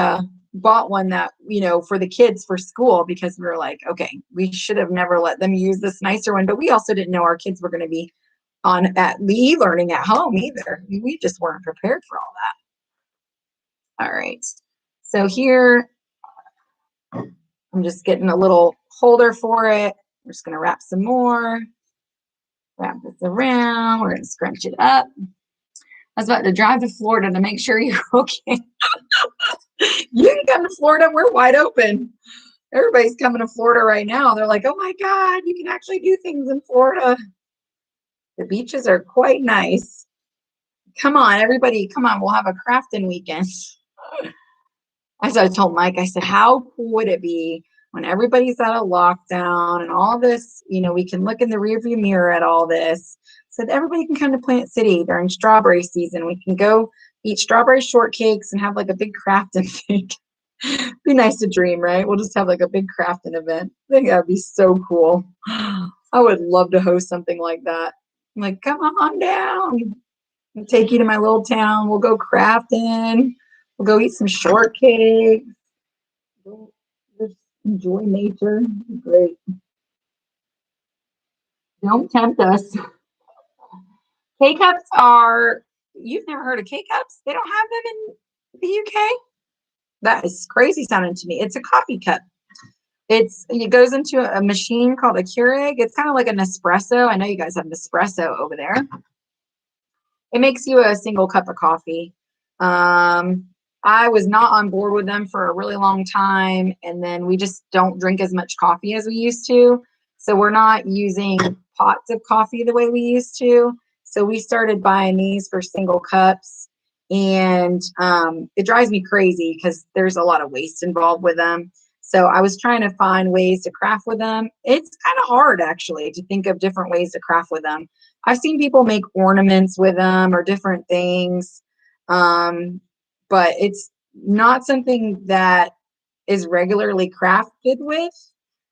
bought one that, you know, for the kids for school, because we were like, okay, we should have never let them use this nicer one. But we also didn't know our kids were going to be at the e-learning at home either. We just weren't prepared for all that. All right. So here, I'm just getting a little holder for it. We're just going to wrap some more. Wrap this around. We're going to scrunch it up. I was about to drive to Florida to make sure you're okay. You can come to Florida. We're wide open. Everybody's coming to Florida right now. They're like, oh my God, you can actually do things in Florida. The beaches are quite nice. Come on, everybody. Come on. We'll have a crafting weekend. As I told Mike, I said, how cool would it be when everybody's out of lockdown and all this, you know, we can look in the rearview mirror at all this. So that everybody can come to Plant City during strawberry season. We can go eat strawberry shortcakes and have like a big crafting thing. Be nice to dream, right? We'll just have like a big crafting event. I think that'd be so cool. I would love to host something like that. I'm like, come on down. I'll take you to my little town. We'll go crafting. We'll go eat some shortcake. We'll just enjoy nature. Great. Don't tempt us. K-cups are, you've never heard of K-cups? They don't have them in the UK? That is crazy sounding to me. It's a coffee cup. It goes into a machine called a Keurig. It's kind of like an espresso. I know you guys have Nespresso over there. It makes you a single cup of coffee. I was not on board with them for a really long time, and then we just don't drink as much coffee as we used to. So we're not using pots of coffee the way we used to. So we started buying these for single cups, and it drives me crazy because there's a lot of waste involved with them. So I was trying to find ways to craft with them. It's kind of hard actually to think of different ways to craft with them. I've seen people make ornaments with them or different things, but it's not something that is regularly crafted with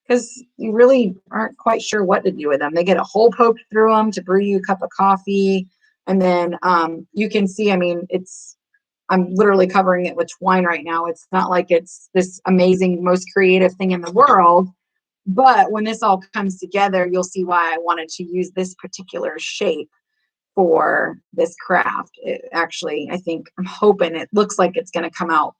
because you really aren't quite sure what to do with them. They get a hole poked through them to brew you a cup of coffee. And then you can see, I mean, I'm literally covering it with twine right now. It's not like it's this amazing, most creative thing in the world. But when this all comes together, you'll see why I wanted to use this particular shape for this craft. It actually, I'm hoping it looks like it's going to come out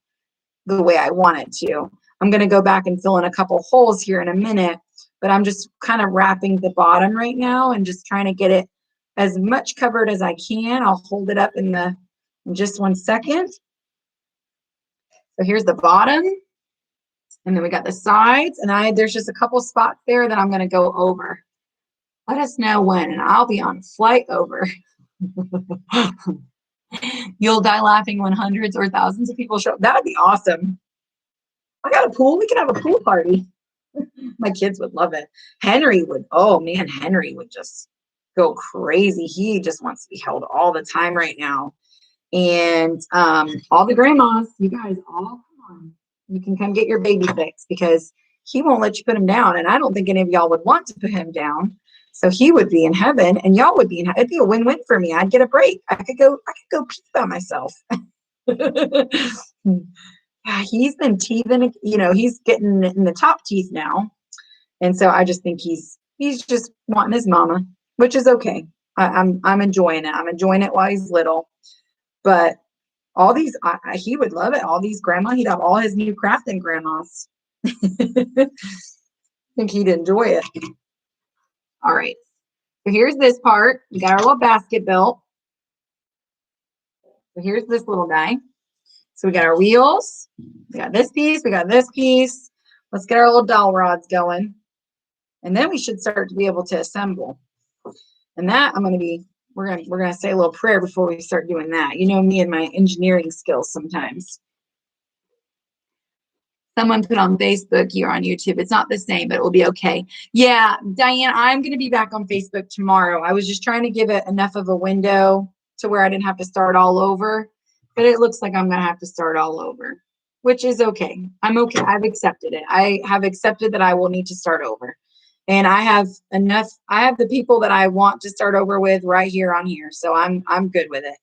the way I want it to. I'm going to go back and fill in a couple holes here in a minute, but I'm just kind of wrapping the bottom right now and just trying to get it as much covered as I can. I'll hold it up in just 1 second. So here's the bottom. And then we got the sides, and there's just a couple spots there that I'm going to go over. Let us know when, and I'll be on flight over. You'll die laughing when hundreds or thousands of people show up. That would be awesome. I got a pool. We could have a pool party. My kids would love it. Henry would, oh man, Henry would just go crazy. He just wants to be held all the time right now. And all the grandmas, you guys all come on. You can come get your baby fix because he won't let you put him down. And I don't think any of y'all would want to put him down. So he would be in heaven and y'all would be in heaven. It'd be a win-win for me. I'd get a break. I could go pee by myself. Yeah, he's been teething, he's getting in the top teeth now. And so I just think he's just wanting his mama, which is okay. I'm enjoying it. I'm enjoying it while he's little. But all these, he would love it. All these grandma, he'd have all his new crafting grandmas. I think he'd enjoy it. All right. So here's this part. We got our little basket built. So here's this little guy. So we got our wheels. We got this piece. We got this piece. Let's get our little dowel rods going. And then we should start to be able to assemble. And that we're gonna say a little prayer before we start doing that. You know me and my engineering skills sometimes. Someone put on Facebook, you're on YouTube. It's not the same, but it will be okay. Yeah, Diane, I'm going to be back on Facebook tomorrow. I was just trying to give it enough of a window to where I didn't have to start all over, but it looks like I'm going to have to start all over, which is okay. I'm okay. I've accepted it. I have accepted that I will need to start over. And I have the people that I want to start over with right here on here. So I'm good with it.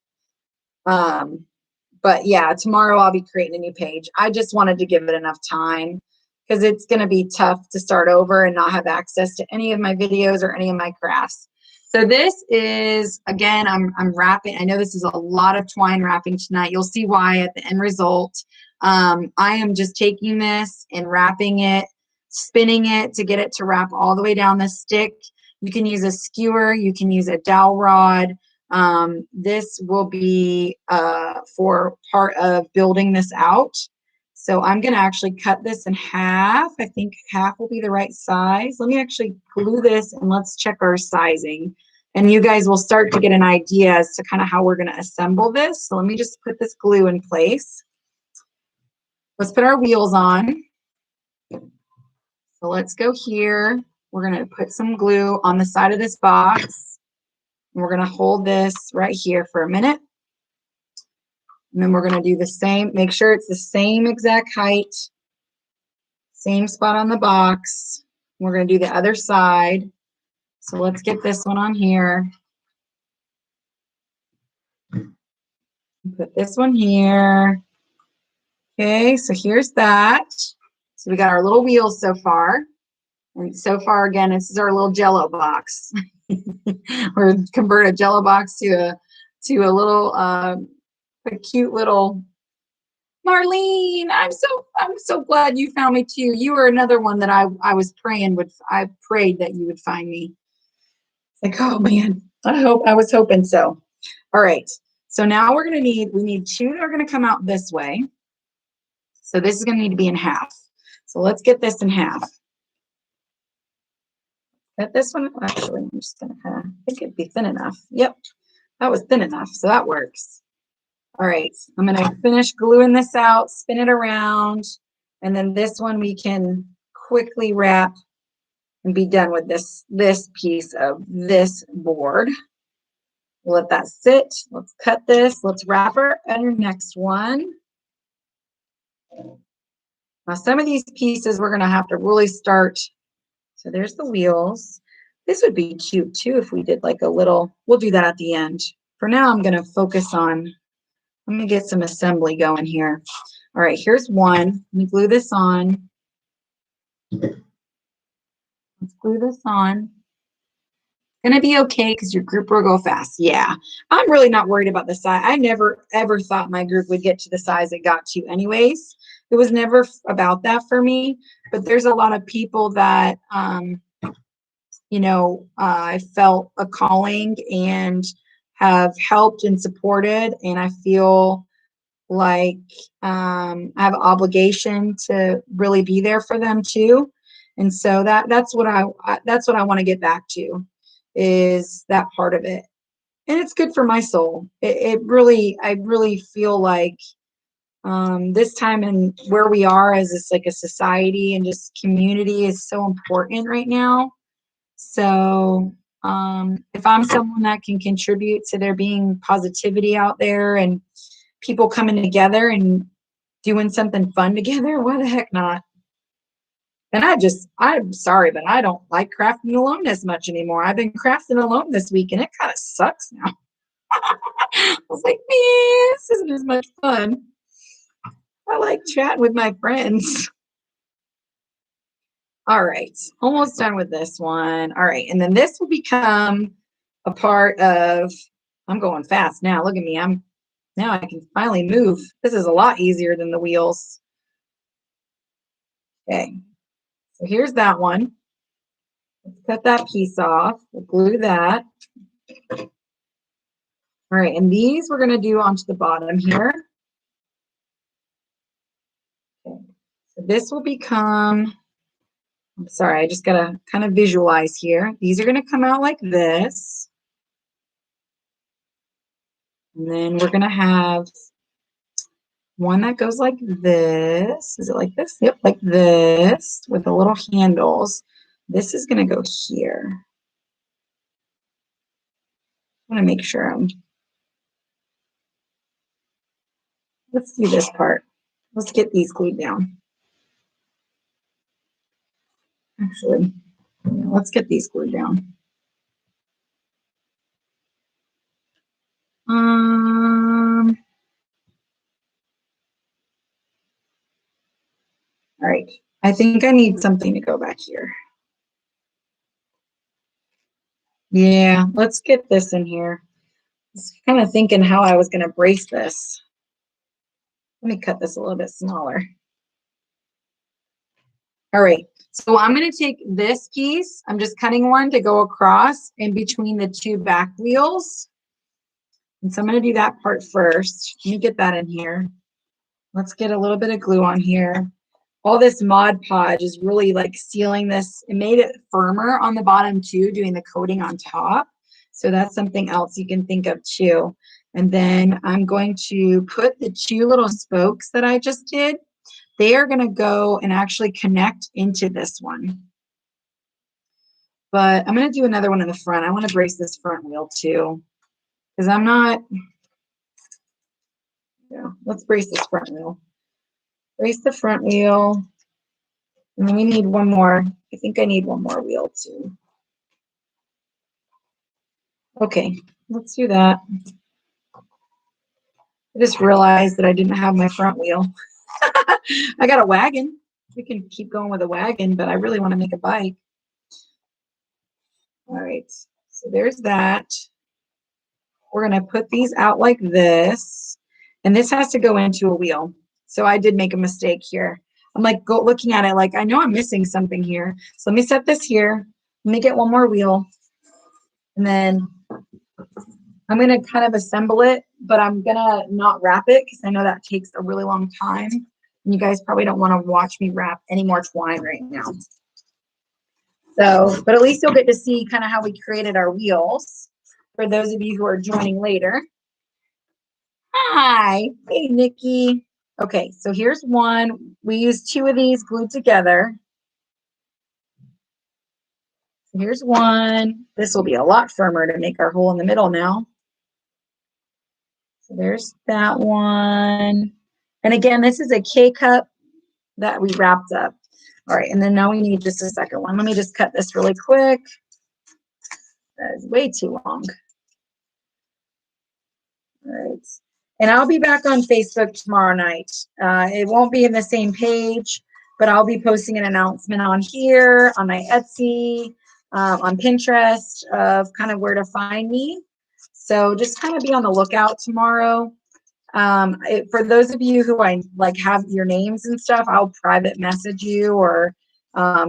But yeah, tomorrow I'll be creating a new page. I just wanted to give it enough time because it's going to be tough to start over and not have access to any of my videos or any of my crafts. So this is, again, I'm wrapping. I know this is a lot of twine wrapping tonight. You'll see why at the end result. I am just taking this and wrapping it, spinning it to get it to wrap all the way down the stick. You can use a skewer. You can use a dowel rod. This will be for part of building this out. So I'm going to actually cut this in half. I think half will be the right size. Let me actually glue this and let's check our sizing. And you guys will start to get an idea as to kind of how we're going to assemble this. So let me just put this glue in place. Let's put our wheels on. So let's go here. We're going to put some glue on the side of this box. And we're going to hold this right here for a minute. And then we're going to do the same. Make sure it's the same exact height. Same spot on the box. We're going to do the other side. So let's get this one on here. Put this one here. Okay, so here's that. So we got our little wheels so far. And so far, again, this is our little Jello box. or convert a Jello box to a little a cute little Marlene. I'm so glad you found me too. You were another one that I was praying I prayed that you would find me. Like, oh man, I was hoping so. All right. So now we need two that are going to come out this way. So this is going to need to be in half. So let's get this in half. Cut this one, actually, I'm just going to I think it'd be thin enough. Yep, that was thin enough, so that works. All right, I'm going to finish gluing this out, spin it around, and then this one we can quickly wrap and be done with this piece of this board. We'll let that sit. Let's cut this. Let's wrap her on your next one. Now, some of these pieces we're going to have to really start. So there's the wheels. This would be cute too if we did like a little, we'll do that at the end. For now, I'm going to focus on, I'm going to get some assembly going here. All right, here's one. Let me glue this on. Let's glue this on. Gonna be okay because your group will go fast. Yeah, I'm really not worried about the size. I never ever thought my group would get to the size it got to anyways. It was never about that for me, but there's a lot of people that you know, I felt a calling and have helped and supported, and I feel like I have an obligation to really be there for them too. And so that's what I want to get back to, is that part of it. And it's good for my soul. I really feel like this time and where we are as this like a society and just community is so important right now. So if I'm someone that can contribute to there being positivity out there and people coming together and doing something fun together, why the heck not? And I'm sorry, but I don't like crafting alone as much anymore. I've been crafting alone this week and it kind of sucks now. I was like, man, this isn't as much fun. I like chatting with my friends. All right, almost done with this one. All right, and then this will become a part of, I'm going fast now. Look at me. Now I can finally move. This is a lot easier than the wheels. Okay, so here's that one. Let's cut that piece off. We'll glue that. All right, and these we're going to do onto the bottom here. Okay, so this will become, I'm sorry, I just got to kind of visualize here. These are going to come out like this. And then we're going to have one that goes like this. Is it like this? Yep, like this with the little handles. This is going to go here. I want to make sure let's do this part. Let's get these glued down. Actually, let's get these glued down. All right, I think I need something to go back here. Yeah, let's get this in here. I was kind of thinking how I was going to brace this. Let me cut this a little bit smaller. All right, so I'm going to take this piece. I'm just cutting one to go across in between the two back wheels. And so I'm going to do that part first. Let me get that in here. Let's get a little bit of glue on here. All this Mod Podge is really like sealing this. It made it firmer on the bottom too, doing the coating on top. So that's something else you can think of too. And then I'm going to put the two little spokes that I just did. They are going to go and actually connect into this one. But I'm going to do another one in the front. I want to brace this front wheel too, because I'm not, yeah, let's brace this front wheel. Brace the front wheel. And then we need one more. I think I need one more wheel too. Okay, let's do that. I just realized that I didn't have my front wheel. I got a wagon. We can keep going with a wagon, but I really want to make a bike. All right, So there's that. We're going to put these out like this. And this has to go into a wheel. So I did make a mistake here. I'm like looking at it like, I know I'm missing something here. So let me set this here. Let me get one more wheel. And then I'm going to kind of assemble it, but I'm going to not wrap it because I know that takes a really long time. And you guys probably don't want to watch me wrap any more twine right now. So, but at least you'll get to see kind of how we created our wheels for those of you who are joining later. Hi. Hey, Nikki. Okay, so here's one. We used 2 of these glued together. So here's one. This will be a lot firmer to make our hole in the middle now. So there's that one. And again, this is a K-cup that we wrapped up. All right, and then now we need just a second one. Let me just cut this really quick. That is way too long. All right. And I'll be back on Facebook tomorrow night. It won't be in the same page, but I'll be posting an announcement on here, on my Etsy, on Pinterest of kind of where to find me. So just kind of be on the lookout tomorrow. For those of you who I like have your names and stuff, I'll private message you or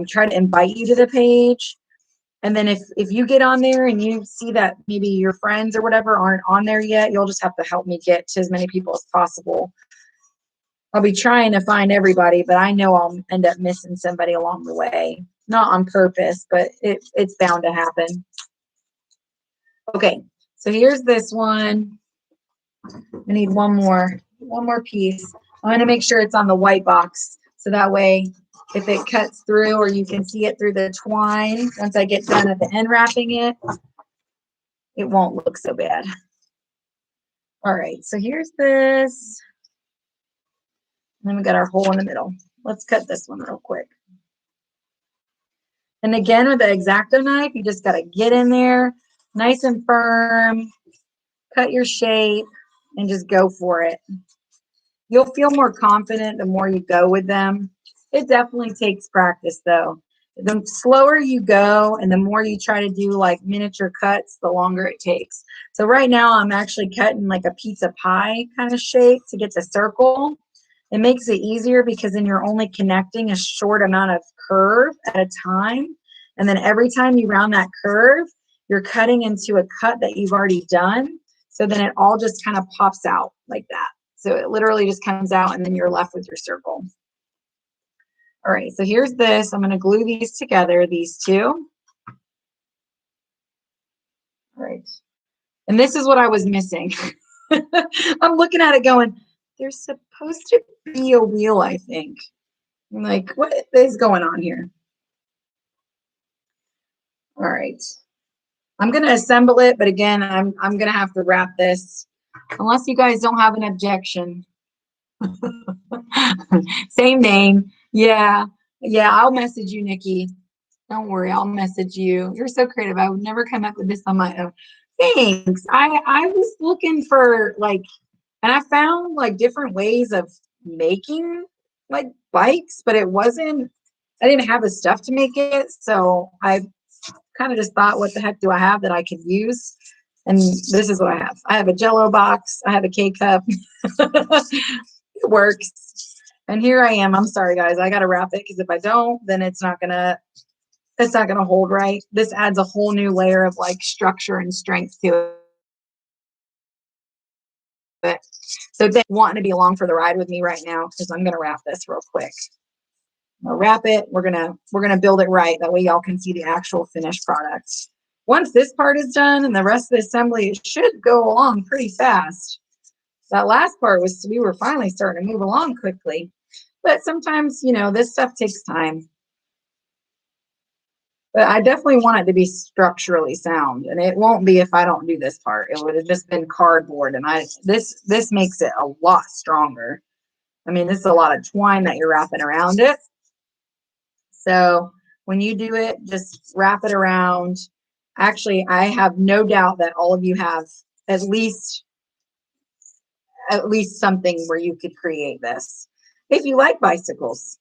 try to invite you to the page. And then if you get on there and you see that maybe your friends or whatever aren't on there yet, you'll just have to help me get to as many people as possible. I'll be trying to find everybody, but I know I'll end up missing somebody along the way. Not on purpose, but it's bound to happen. Okay, so here's this one. I need one more piece. I'm going to make sure it's on the white box. So that way, if it cuts through or you can see it through the twine, once I get done at the end wrapping it, it won't look so bad. All right, so here's this. And then we got our hole in the middle. Let's cut this one real quick. And again, with the X-Acto knife, you just got to get in there nice and firm, cut your shape, and just go for it. You'll feel more confident the more you go with them. It definitely takes practice though. The slower you go and the more you try to do like miniature cuts, the longer it takes. So right now I'm actually cutting like a pizza pie kind of shape to get the circle. It makes it easier because then you're only connecting a short amount of curve at a time. And then every time you round that curve, you're cutting into a cut that you've already done. So then it all just kind of pops out like that. So it literally just comes out and then you're left with your circle. All right, so here's this. I'm going to glue these together, these two. All right. And this is what I was missing. I'm looking at it going, there's supposed to be a wheel, I think. I'm like, what is going on here? All right. I'm going to assemble it, but again, I'm going to have to wrap this unless you guys don't have an objection. Same name. Yeah. Yeah, I'll message you, Nikki. Don't worry, I'll message you. You're so creative. I would never come up with this on my own. Thanks. I was looking for like, and I found like different ways of making like bikes, but it wasn't, I didn't have the stuff to make it. So I kind of just thought, what the heck do I have that I could use? And this is what I have. I have a Jello box. I have a K-cup. It works. And here I am. I'm sorry, guys. I got to wrap it because if I don't, then it's not going to hold right. This adds a whole new layer of like structure and strength to it. So they wanting to be along for the ride with me right now because I'm going to wrap this real quick. I'll wrap it. We're gonna build it right. That way y'all can see the actual finished product. Once this part is done and the rest of the assembly, it should go along pretty fast. That last part was, we were finally starting to move along quickly. But sometimes, you know, this stuff takes time. But I definitely want it to be structurally sound, and it won't be if I don't do this part. It would have just been cardboard, and this makes it a lot stronger. I mean, this is a lot of twine that you're wrapping around it. So when you do it, just wrap it around. Actually, I have no doubt that all of you have at least something where you could create this. If you like bicycles,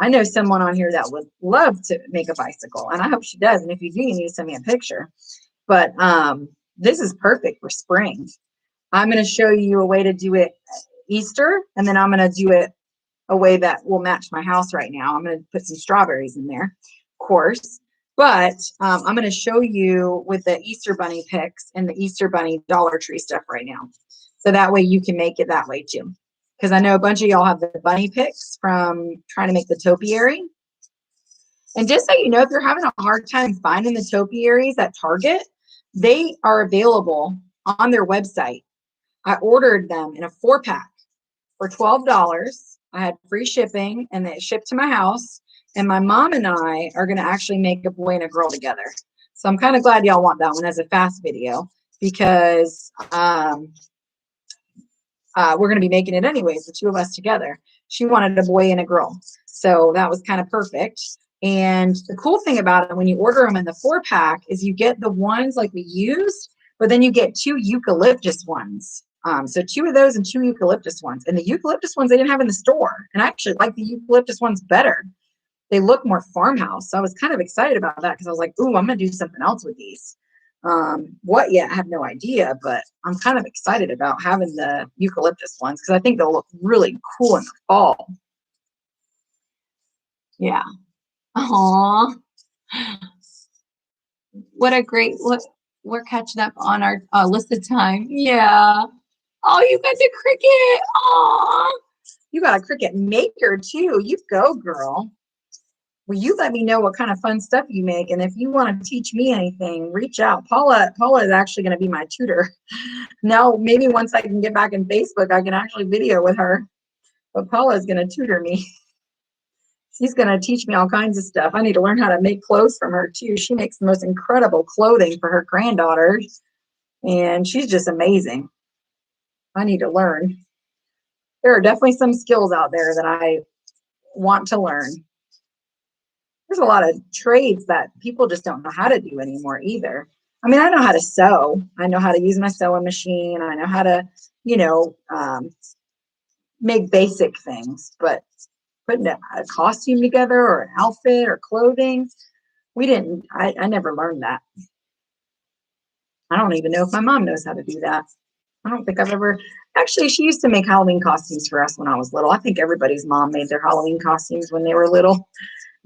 I know someone on here that would love to make a bicycle, and I hope she does. And if you do, you need to send me a picture. But this is perfect for spring. I'm going to show you a way to do it Easter, and then I'm going to do it a way that will match my house right now. I'm going to put some strawberries in there, of course. But I'm going to show you with the Easter Bunny picks and the Easter Bunny Dollar Tree stuff right now. So that way you can make it that way too. Because I know a bunch of y'all have the bunny picks from trying to make the topiary. And just so you know, if you're having a hard time finding the topiaries at Target, they are available on their website. I ordered them in a 4-pack for $12. I had free shipping and it shipped to my house. And my mom and I are going to actually make a boy and a girl together. So I'm kind of glad y'all want that one as a fast video because we're going to be making it anyways, the two of us together. She wanted a boy and a girl. So that was kind of perfect. And the cool thing about it, when you order them in the 4-pack, is you get the ones like we used, but then you get 2 eucalyptus ones. So 2 of those and 2 eucalyptus ones. And the eucalyptus ones they didn't have in the store. And I actually like the eucalyptus ones better. They look more farmhouse. So I was kind of excited about that because I was like, ooh, I'm going to do something else with these. What yet? I have no idea, but I'm kind of excited about having the eucalyptus ones because I think they'll look really cool in the fall. Yeah. Aww. What a great look. We're catching up on our list of time. Yeah. Oh, you got the cricket. Aw. You got a cricket maker too. You go, girl. Well, you let me know what kind of fun stuff you make. And if you want to teach me anything, reach out. Paula is actually going to be my tutor. Now, maybe once I can get back in Facebook, I can actually video with her. But Paula is going to tutor me. She's going to teach me all kinds of stuff. I need to learn how to make clothes from her too. She makes the most incredible clothing for her granddaughters. And she's just amazing. I need to learn. There are definitely some skills out there that I want to learn. There's a lot of trades that people just don't know how to do anymore either. I mean, I know how to sew. I know how to use my sewing machine. I know how to, make basic things, but putting a costume together or an outfit or clothing, I never learned that. I don't even know if my mom knows how to do that. I don't think I've ever, actually, she used to make Halloween costumes for us when I was little. I think everybody's mom made their Halloween costumes when they were little.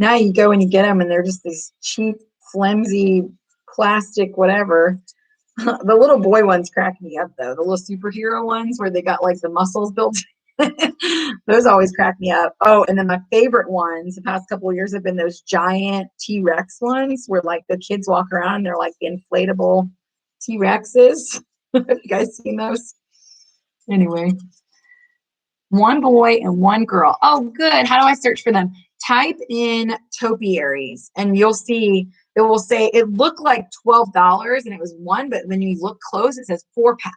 Now you go and you get them and they're just these cheap, flimsy, plastic, whatever. The little boy ones crack me up though. The little superhero ones where they got like the muscles built. Those always crack me up. Oh, and then my favorite ones the past couple of years have been those giant T-Rex ones where like the kids walk around and they're like the inflatable T-Rexes. Have you guys seen those? Anyway, one boy and one girl. Oh, good. How do I search for them? Type in topiaries and you'll see it will say it looked like $12 and it was one, but when you look close, it says 4-pack.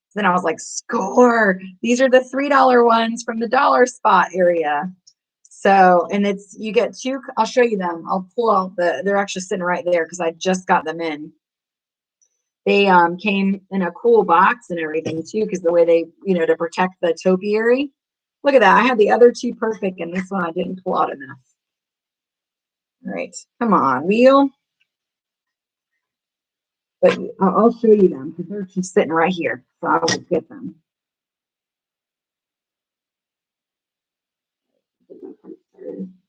So then I was like, score. These are the $3 ones from the dollar spot area. So, and you get 2. I'll show you them. I'll pull out they're actually sitting right there because I just got them in. They came in a cool box and everything too, because the way they, to protect the topiary. Look at that. I had the other 2 perfect, and this one I didn't pull out enough. All right. Come on, wheel. But I'll show you them because they're just sitting right here. So I will get them.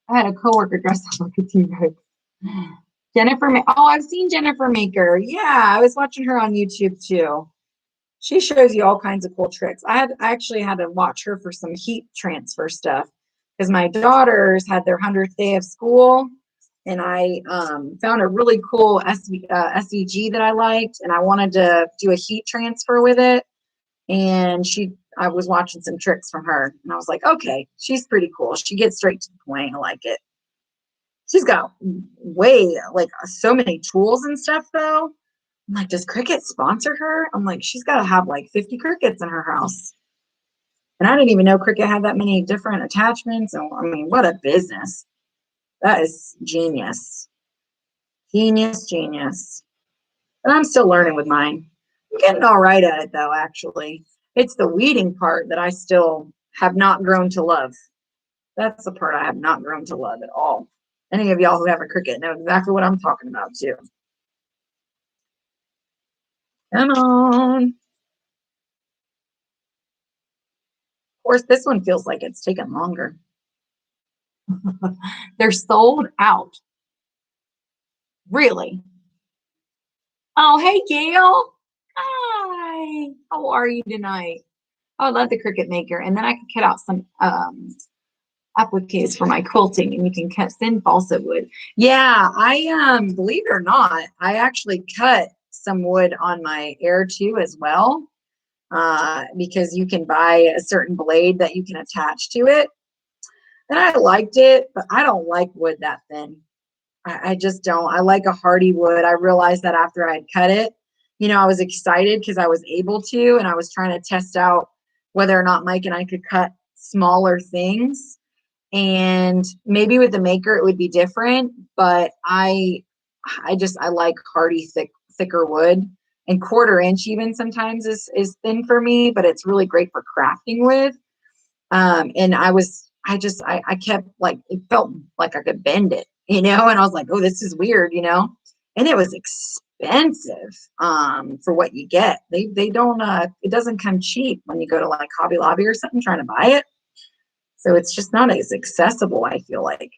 I had a coworker dressed up like a T-Rex. Jennifer, I've seen Jennifer Maker. Yeah, I was watching her on YouTube too. She shows you all kinds of cool tricks. I actually had to watch her for some heat transfer stuff because my daughters had their 100th day of school, and I found a really cool SVG that I liked, and I wanted to do a heat transfer with it. And I was watching some tricks from her, and I was like, okay, she's pretty cool. She gets straight to the point. I like it. She's got so many tools and stuff though. I'm like, does Cricut sponsor her? I'm like, she's got to have like 50 Cricuts in her house. And I didn't even know Cricut had that many different attachments. And I mean, what a business. That is genius. Genius, genius. But I'm still learning with mine. I'm getting all right at it though, actually. It's the weeding part that I still have not grown to love. That's the part I have not grown to love at all. Any of y'all who have a Cricut know exactly what I'm talking about too. Come on. Of course, this one feels like it's taken longer. They're sold out. Really? Oh, hey, Gail. Hi. How are you tonight? Oh, I love the Cricut Maker. And then I could cut out some appliques for my quilting, and you can cut thin balsa wood. Yeah, I believe it or not, I actually cut some wood on my Air 2 as well, because you can buy a certain blade that you can attach to it. And I liked it, but I don't like wood that thin. I just don't. I like a hardy wood. I realized that after I'd cut it, you know, I was excited because I was able to, and I was trying to test out whether or not Mike and I could cut smaller things. And maybe with the maker it would be different, but I like hardy, thicker wood. And 1/4 inch even sometimes is thin for me, but it's really great for crafting with. And I kept like, it felt like I could bend it, you know, and I was like, oh, this is weird, you know, and it was expensive for what you get. They don't, it doesn't come cheap when you go to like Hobby Lobby or something trying to buy it. So it's just not as accessible, I feel like.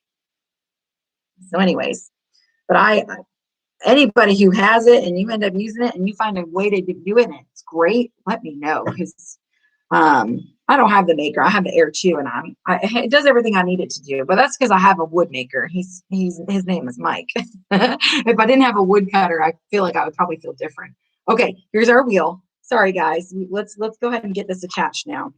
So anyways, but anybody who has it and you end up using it and you find a way to do it and it's great, let me know, because I don't have the maker. I have the Air 2, and it does everything I need it to do. But that's because I have a wood maker. His name is Mike. If I didn't have a wood cutter, I feel like I would probably feel different. Okay, here's our wheel. Sorry guys, let's go ahead and get this attached now.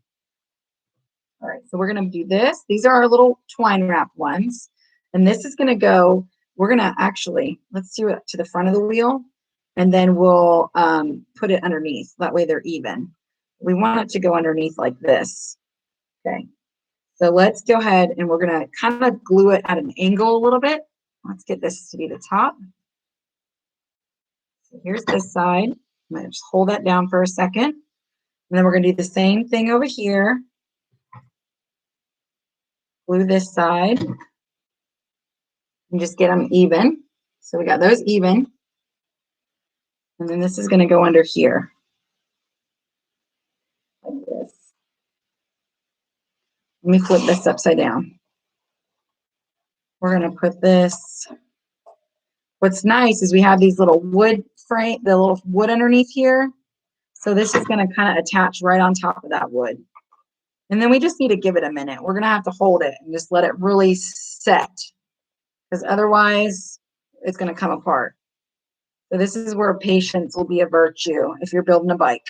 All right, so we're gonna do this. These are our little twine wrap ones, and this is gonna go. We're gonna actually, let's do it to the front of the wheel, and then we'll put it underneath. That way they're even. We want it to go underneath like this. Okay, so let's go ahead and we're gonna kind of glue it at an angle a little bit. Let's get this to be the top. So here's this side. I'm gonna just hold that down for a second, and then we're gonna do the same thing over here. Glue this side and just get them even. So we got those even. And then this is going to go under here. Like this. Let me flip this upside down. We're going to put this. What's nice is we have these little wood frame, the little wood underneath here. So this is going to kind of attach right on top of that wood. And then we just need to give it a minute. We're going to have to hold it and just let it really set, because otherwise it's going to come apart. So this is where patience will be a virtue if you're building a bike.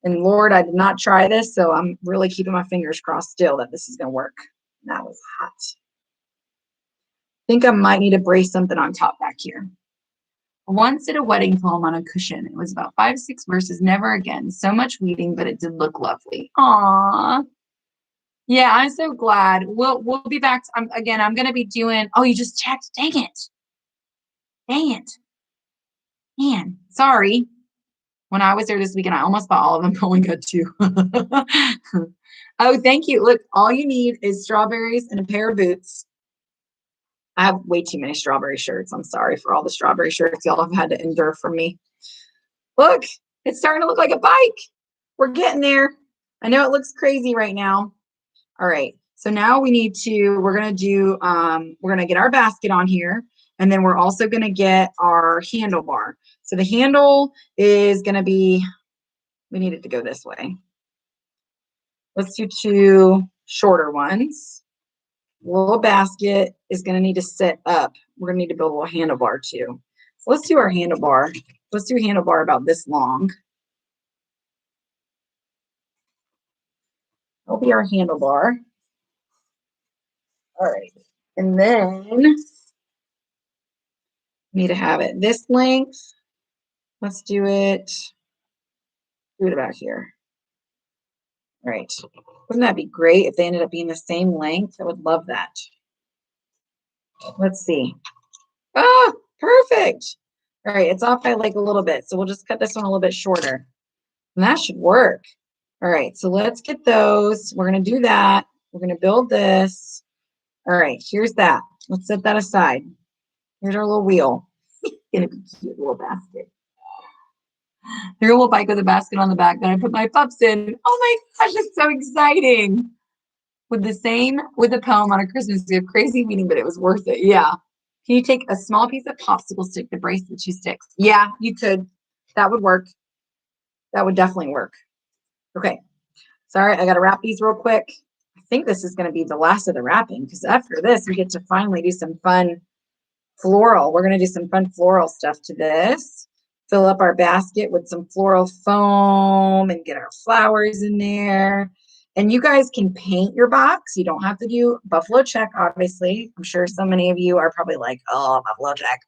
And Lord, I did not try this, so I'm really keeping my fingers crossed still that this is going to work. That was hot. I think I might need to brace something on top back here. Once did a wedding poem on a cushion. It was about 5 or 6 verses. Never again. So much weeding, but it did look lovely. Aww. Yeah, I'm so glad. We'll be back. Again, I'm going to be doing. Oh, you just checked. Dang it. Dang it. Man, sorry. When I was there this weekend, I almost bought all of them, but only got 2. Oh, thank you. Look, all you need is strawberries and a pair of boots. I have way too many strawberry shirts. I'm sorry for all the strawberry shirts y'all have had to endure from me. Look, it's starting to look like a bike. We're getting there. I know it looks crazy right now. All right. So now we're going to do, we're going to get our basket on here. And then we're also going to get our handlebar. So the handle is going to be, we need it to go this way. Let's do 2 shorter ones. Little basket is going to need to sit up. We're going to need to build a little handlebar too. So let's do our handlebar. Let's do a handlebar about this long. That'll be our handlebar. All right. And then we need to have it this length. Let's do it about here. All right. Wouldn't that be great if they ended up being the same length? I would love that. Let's see. Ah, perfect. All right, it's off by like a little bit, so we'll just cut this one a little bit shorter. And that should work. All right, so let's get those. We're going to do that. We're going to build this. All right, here's that. Let's set that aside. Here's our little wheel. It's going to be cute little basket. Threw a little bike with a basket on the back that I put my pups in. Oh my gosh, it's so exciting. With the poem on a Christmas gift. Crazy meeting, but it was worth it. Yeah. Can you take a small piece of popsicle stick to brace the two sticks? Yeah, you could. That would work. That would definitely work. Okay. Sorry, I got to wrap these real quick. I think this is going to be the last of the wrapping because after this, we get to finally do some fun floral. We're going to do some fun floral stuff to this. Fill up our basket with some floral foam and get our flowers in there. And you guys can paint your box. You don't have to do buffalo check, obviously. I'm sure so many of you are probably like, oh, buffalo check.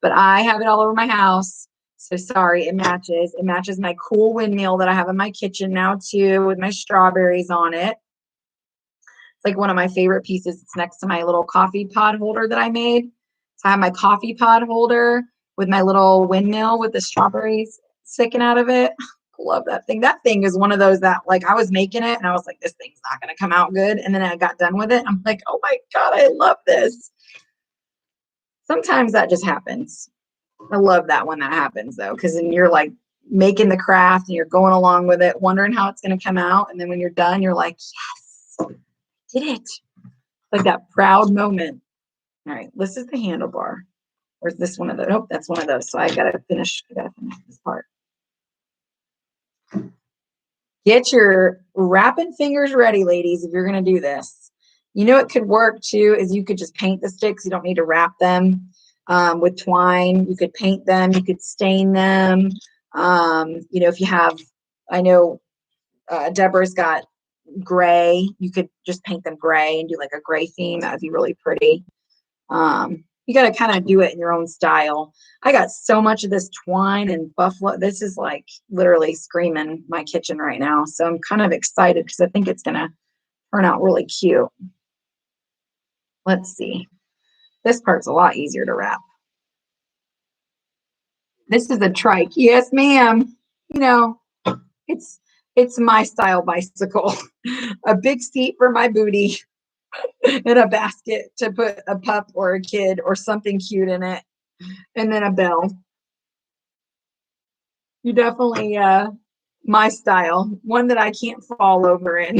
But I have it all over my house. So sorry, it matches. It matches my cool windmill that I have in my kitchen now too with my strawberries on it. It's like one of my favorite pieces. It's next to my little coffee pod holder that I made. So I have my coffee pod holder with my little windmill with the strawberries sticking out of it. Love that thing. That thing is one of those that like I was making it and I was like, this thing's not going to come out good. And then I got done with it. I'm like, oh my God, I love this. Sometimes that just happens. I love that when that happens though, because then you're like making the craft and you're going along with it, wondering how it's going to come out. And then when you're done, you're like, yes, did it. Like that proud moment. All right, this is the handlebar. Or is this one of those? Nope, that's one of those. So I gotta finish this part. Get your wrapping fingers ready, ladies, if you're gonna do this. You know, it could work too, is you could just paint the sticks. You don't need to wrap them with twine. You could paint them, you could stain them. You know, if you have, I know Deborah's got gray, you could just paint them gray and do like a gray theme. That would be really pretty. You got to kind of do it in your own style. I got so much of this twine and buffalo. This is like literally screaming my kitchen right now. So I'm kind of excited because I think it's going to turn out really cute. Let's see. This part's a lot easier to wrap. This is a trike. Yes, ma'am. You know, it's my style bicycle. A big seat for my booty. In a basket to put a pup or a kid or something cute in it, and then a bell. You definitely my style, one that I can't fall over in.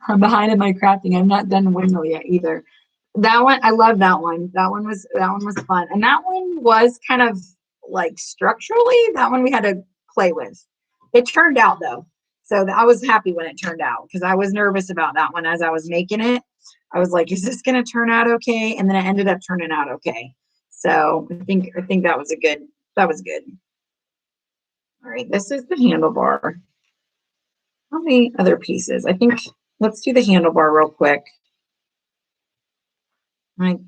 I'm behind in my crafting. I'm not done windmill yet either. That one, I love that one. That one was fun, and that one was kind of like structurally. That one we had to play with. It turned out though. So I was happy when it turned out because I was nervous about that one as I was making it. I was like, is this going to turn out okay? And then it ended up turning out okay. So I think that was good. All right, this is the handlebar. How many other pieces? I think let's do the handlebar real quick. I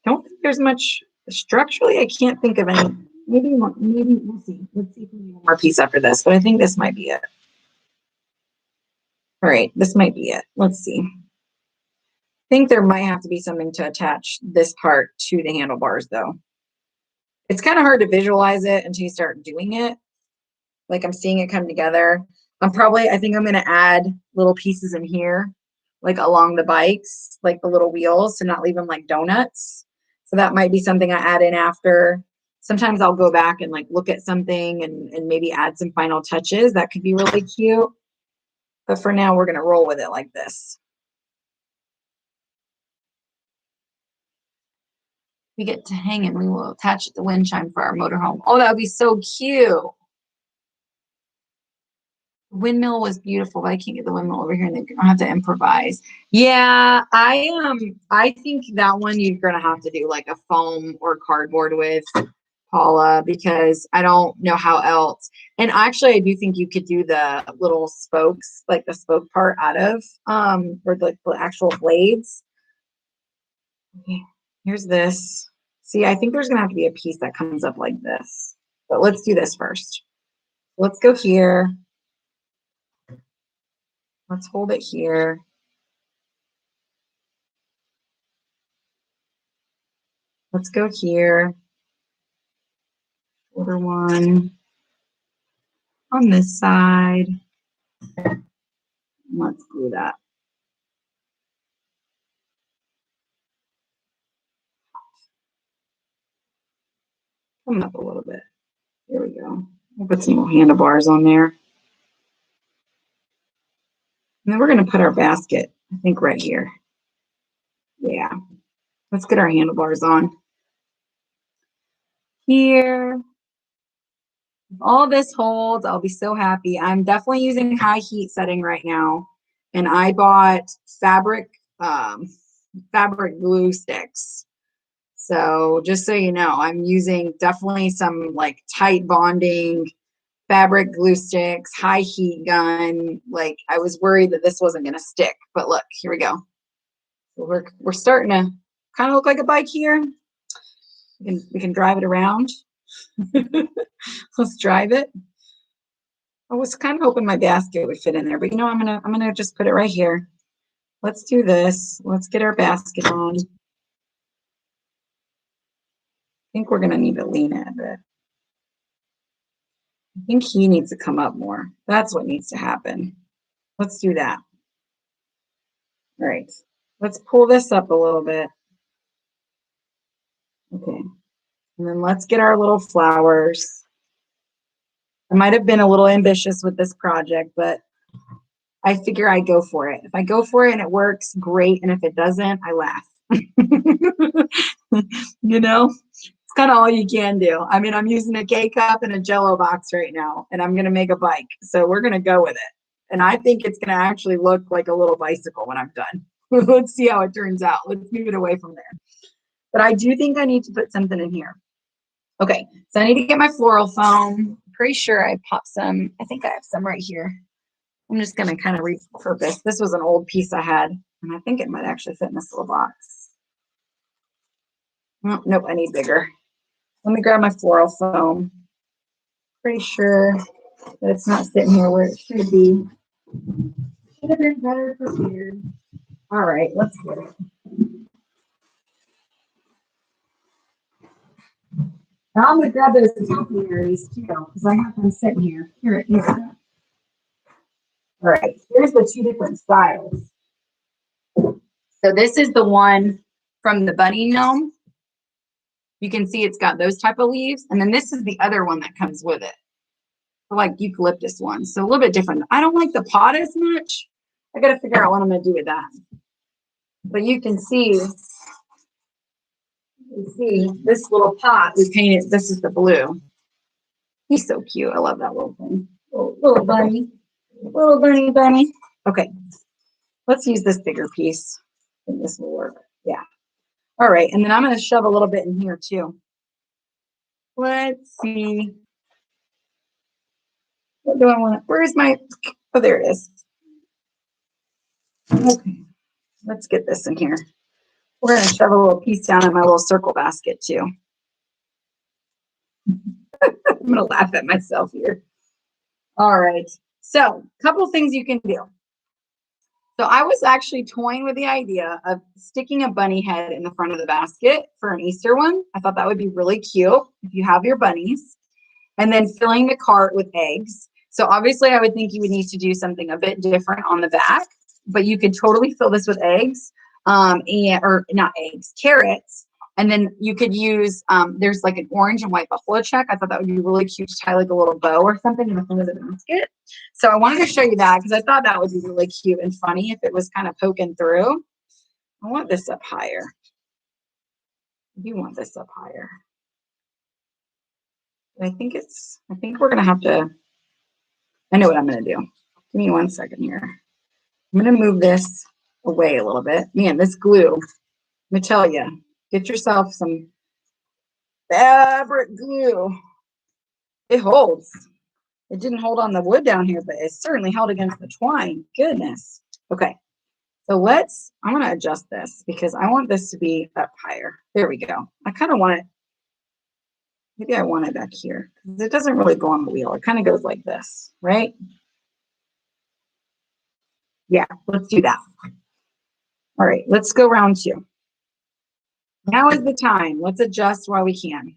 don't think there's much structurally. I can't think of any. Maybe we'll see. Let's see if we need one more piece after this, but I think this might be it. All right, this might be it. Let's see. I think there might have to be something to attach this part to the handlebars though. It's kind of hard to visualize it until you start doing it. Like I'm seeing it come together. I think I'm going to add little pieces in here, like along the bikes, like the little wheels to not leave them like donuts. So that might be something I add in after. Sometimes I'll go back and like look at something and maybe add some final touches. That could be really cute. But for now, we're going to roll with it like this. We get to hang and we will attach the wind chime for our motorhome. Oh, that would be so cute. Windmill was beautiful, but I can't get the windmill over here and I have to improvise. Yeah, I think that one you're gonna have to do like a foam or cardboard with, Paula, because I don't know how else. And actually I do think you could do the little spokes, like the spoke part out of or the actual blades. Okay, here's this. See, I think there's gonna have to be a piece that comes up like this. But let's do this first. Let's go here. Let's hold it here. Let's go here. Other one on this side. Let's glue that. Come up a little bit. There we go. I'll put some more handlebars on there. And then we're going to put our basket, I think, right here. Yeah. Let's get our handlebars on. Here. If all this holds, I'll be so happy. I'm definitely using high heat setting right now. And I bought fabric glue sticks. So just so you know, I'm using definitely some like tight bonding fabric glue sticks, high heat gun. Like I was worried that this wasn't going to stick, but look, here we go. So we're starting to kind of look like a bike here. We can drive it around. Let's drive it. I was kind of hoping my basket would fit in there, but you know, I'm gonna just put it right here. Let's do this. Let's get our basket on. I think we're gonna need to lean it a bit. I think he needs to come up more. That's what needs to happen. Let's do that. All right. Let's pull this up a little bit. Okay. And then let's get our little flowers. I might have been a little ambitious with this project, but I figure I go for it. If I go for it and it works, great. And if it doesn't, I laugh. You know, it's kind of all you can do. I mean, I'm using a K-cup and a Jello box right now, and I'm going to make a bike. So we're going to go with it. And I think it's going to actually look like a little bicycle when I'm done. Let's see how it turns out. Let's move it away from there. But I do think I need to put something in here. Okay, so I need to get my floral foam. Pretty sure I popped some. I think I have some right here. I'm just going to kind of repurpose. This was an old piece I had, and I think it might actually fit in this little box. Oh, nope, I need bigger. Let me grab my floral foam. Pretty sure that it's not sitting here where it should be. Should have been better prepared. All right, let's get it. Now I'm going to grab those topiaries too, because I have them sitting here. Here it is. All right, here's the two different styles. So this is the one from the bunny gnome. You can see it's got those type of leaves. And then this is the other one that comes with it. Like eucalyptus one. So a little bit different. I don't like the pot as much. I got to figure out what I'm going to do with that. But you can see this little pot we painted. This is the blue. He's so cute. I love that little thing. Little bunny. Little bunny. Okay. Let's use this bigger piece. I think this will work. Yeah. All right. And then I'm going to shove a little bit in here too. Let's see. What do I want? Where's my, oh, there it is. Okay. Let's get this in here. We're going to shove a little piece down in my little circle basket too. I'm going to laugh at myself here. All right. So a couple of things you can do. So I was actually toying with the idea of sticking a bunny head in the front of the basket for an Easter one. I thought that would be really cute if you have your bunnies. And then filling the cart with eggs. So obviously I would think you would need to do something a bit different on the back, but you could totally fill this with eggs, or not eggs, carrots. And then you could use, there's like an orange and white buffalo check. I thought that would be really cute to tie like a little bow or something in the front of the basket. So I wanted to show you that because I thought that would be really cute and funny if it was kind of poking through. I want this up higher. You want this up higher. I think we're going to have to, I know what I'm going to do. Give me 1 second here. I'm going to move this away a little bit. Man, this glue, let me tell you, get yourself some fabric glue. It holds. It didn't hold on the wood down here, but it certainly held against the twine. Goodness. Okay. So I'm going to adjust this because I want this to be up higher. There we go. I kind of want it. Maybe I want it back here because it doesn't really go on the wheel. It kind of goes like this, right? Yeah, let's do that. All right, let's go round 2. Now is the time. Let's adjust while we can.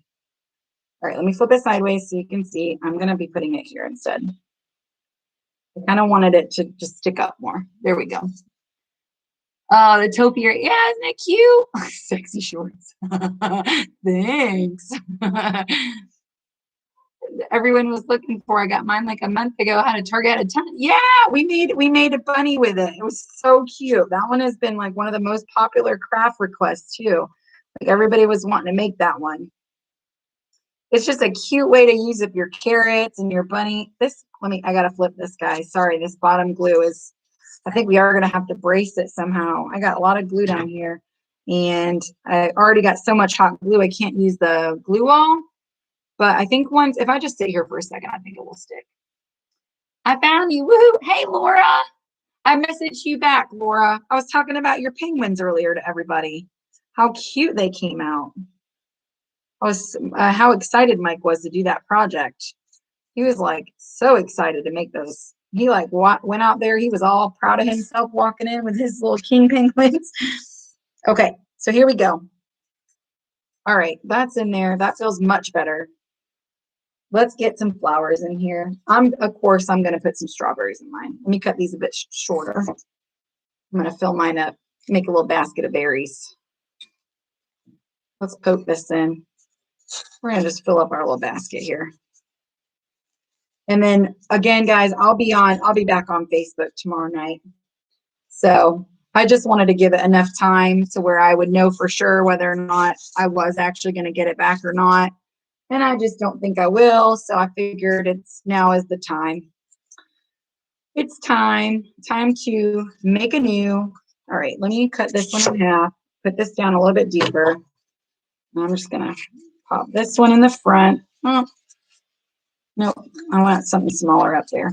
All right, let me flip it sideways so you can see. I'm going to be putting it here instead. I kind of wanted it to just stick up more. There we go. The topiary. Yeah, isn't it cute? Sexy shorts. Thanks. everyone was looking for. I got mine like a month ago. I had a Target at 10. Yeah, we made a bunny with it. It was so cute. That one has been like one of the most popular craft requests too. Like everybody was wanting to make that one. It's just a cute way to use up your carrots and your bunny. I gotta flip this guy. Sorry, this bottom glue is, I think we are gonna have to brace it somehow. I got a lot of glue down here and I already got so much hot glue, I can't use the glue wall. But I think once, if I just sit here for a second, I think it will stick. I found you. Woohoo. Hey, Laura. I messaged you back, Laura. I was talking about your penguins earlier to everybody. How cute they came out. I was how excited Mike was to do that project. He was like so excited to make those. He like went out there. He was all proud of himself walking in with his little king penguins. Okay, so here we go. All right, that's in there. That feels much better. Let's get some flowers in here. Of course, I'm going to put some strawberries in mine. Let me cut these a bit shorter. I'm going to fill mine up, make a little basket of berries. Let's poke this in. We're going to just fill up our little basket here. And then again, guys, I'll be back on Facebook tomorrow night. So I just wanted to give it enough time to where I would know for sure whether or not I was actually going to get it back or not. And I just don't think I will. So I figured now is the time. It's time to make a new. All right, let me cut this one in half, put this down a little bit deeper. And I'm just going to pop this one in the front. Oh, nope, I want something smaller up there.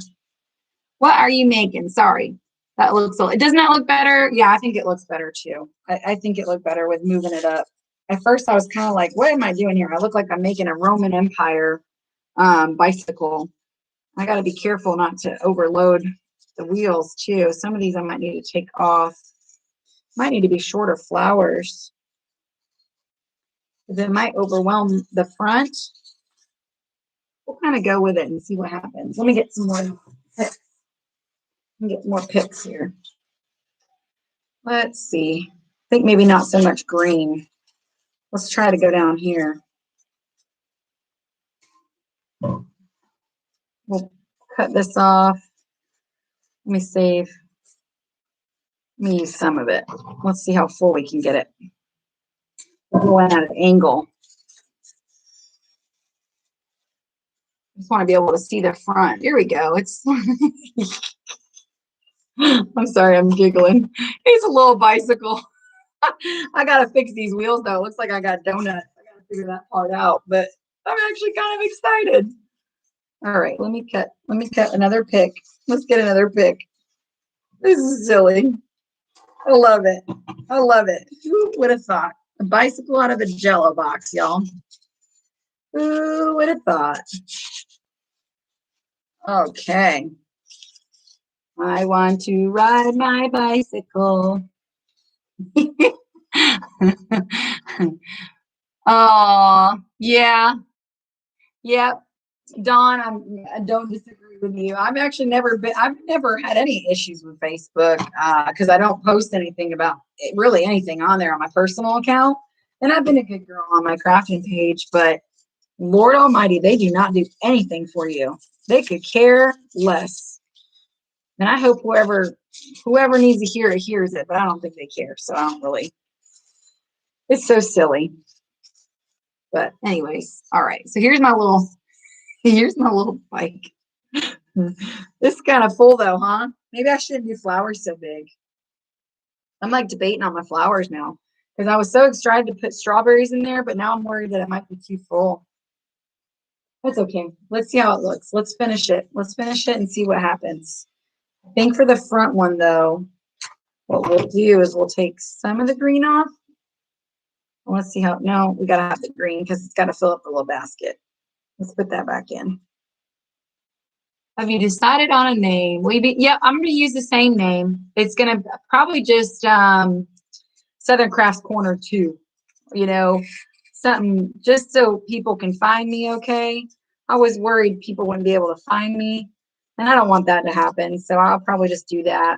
What are you making? Sorry, that looks, it does not look better. Yeah, I think it looks better too. I think it looked better with moving it up. At first, I was kind of like, what am I doing here? I look like I'm making a Roman Empire bicycle. I got to be careful not to overload the wheels too. Some of these I might need to take off. Might need to be shorter flowers. It might overwhelm the front. We'll kind of go with it and see what happens. Let me get some more picks. Let me get more picks here. Let's see. I think maybe not so much green. Let's try to go down here. We'll cut this off. Let me save. Let me use some of it. Let's see how full we can get it. We're going at an angle. I just want to be able to see the front. Here we go. It's I'm sorry, I'm giggling. It's a little bicycle. I gotta fix these wheels though. It looks like I got donuts. I gotta figure that part out, but I'm actually kind of excited. All right, let me cut another pick. Let's get another pick. This is silly. I love it. I love it. Who would have thought? A bicycle out of a Jello box, y'all. Who would have thought? Okay. I want to ride my bicycle. Oh, yeah. Yep. Dawn, I don't disagree with you. I've never had any issues with Facebook because I don't post anything about really anything on there on my personal account. And I've been a good girl on my crafting page, but Lord Almighty, they do not do anything for you. They could care less. And I hope whoever needs to hear it hears it, but I don't think they care. So I don't really. It's so silly. But anyways, all right. So here's my little bike. This is kind of full though, huh? Maybe I shouldn't do flowers so big. I'm like debating on my flowers now because I was so excited to put strawberries in there, but now I'm worried that it might be too full. That's okay. Let's see how it looks. Let's finish it. Let's finish it and see what happens. I think for the front one though, what we'll do is we'll take some of the green off. Let's see how, no, we got to have the green because it's got to fill up the little basket. Let's put that back in. Have you decided on a name? Yeah, I'm going to use the same name. It's going to probably just Southern Crafts Corner 2. You know, something just so people can find me, okay? I was worried people wouldn't be able to find me, and I don't want that to happen, so I'll probably just do that.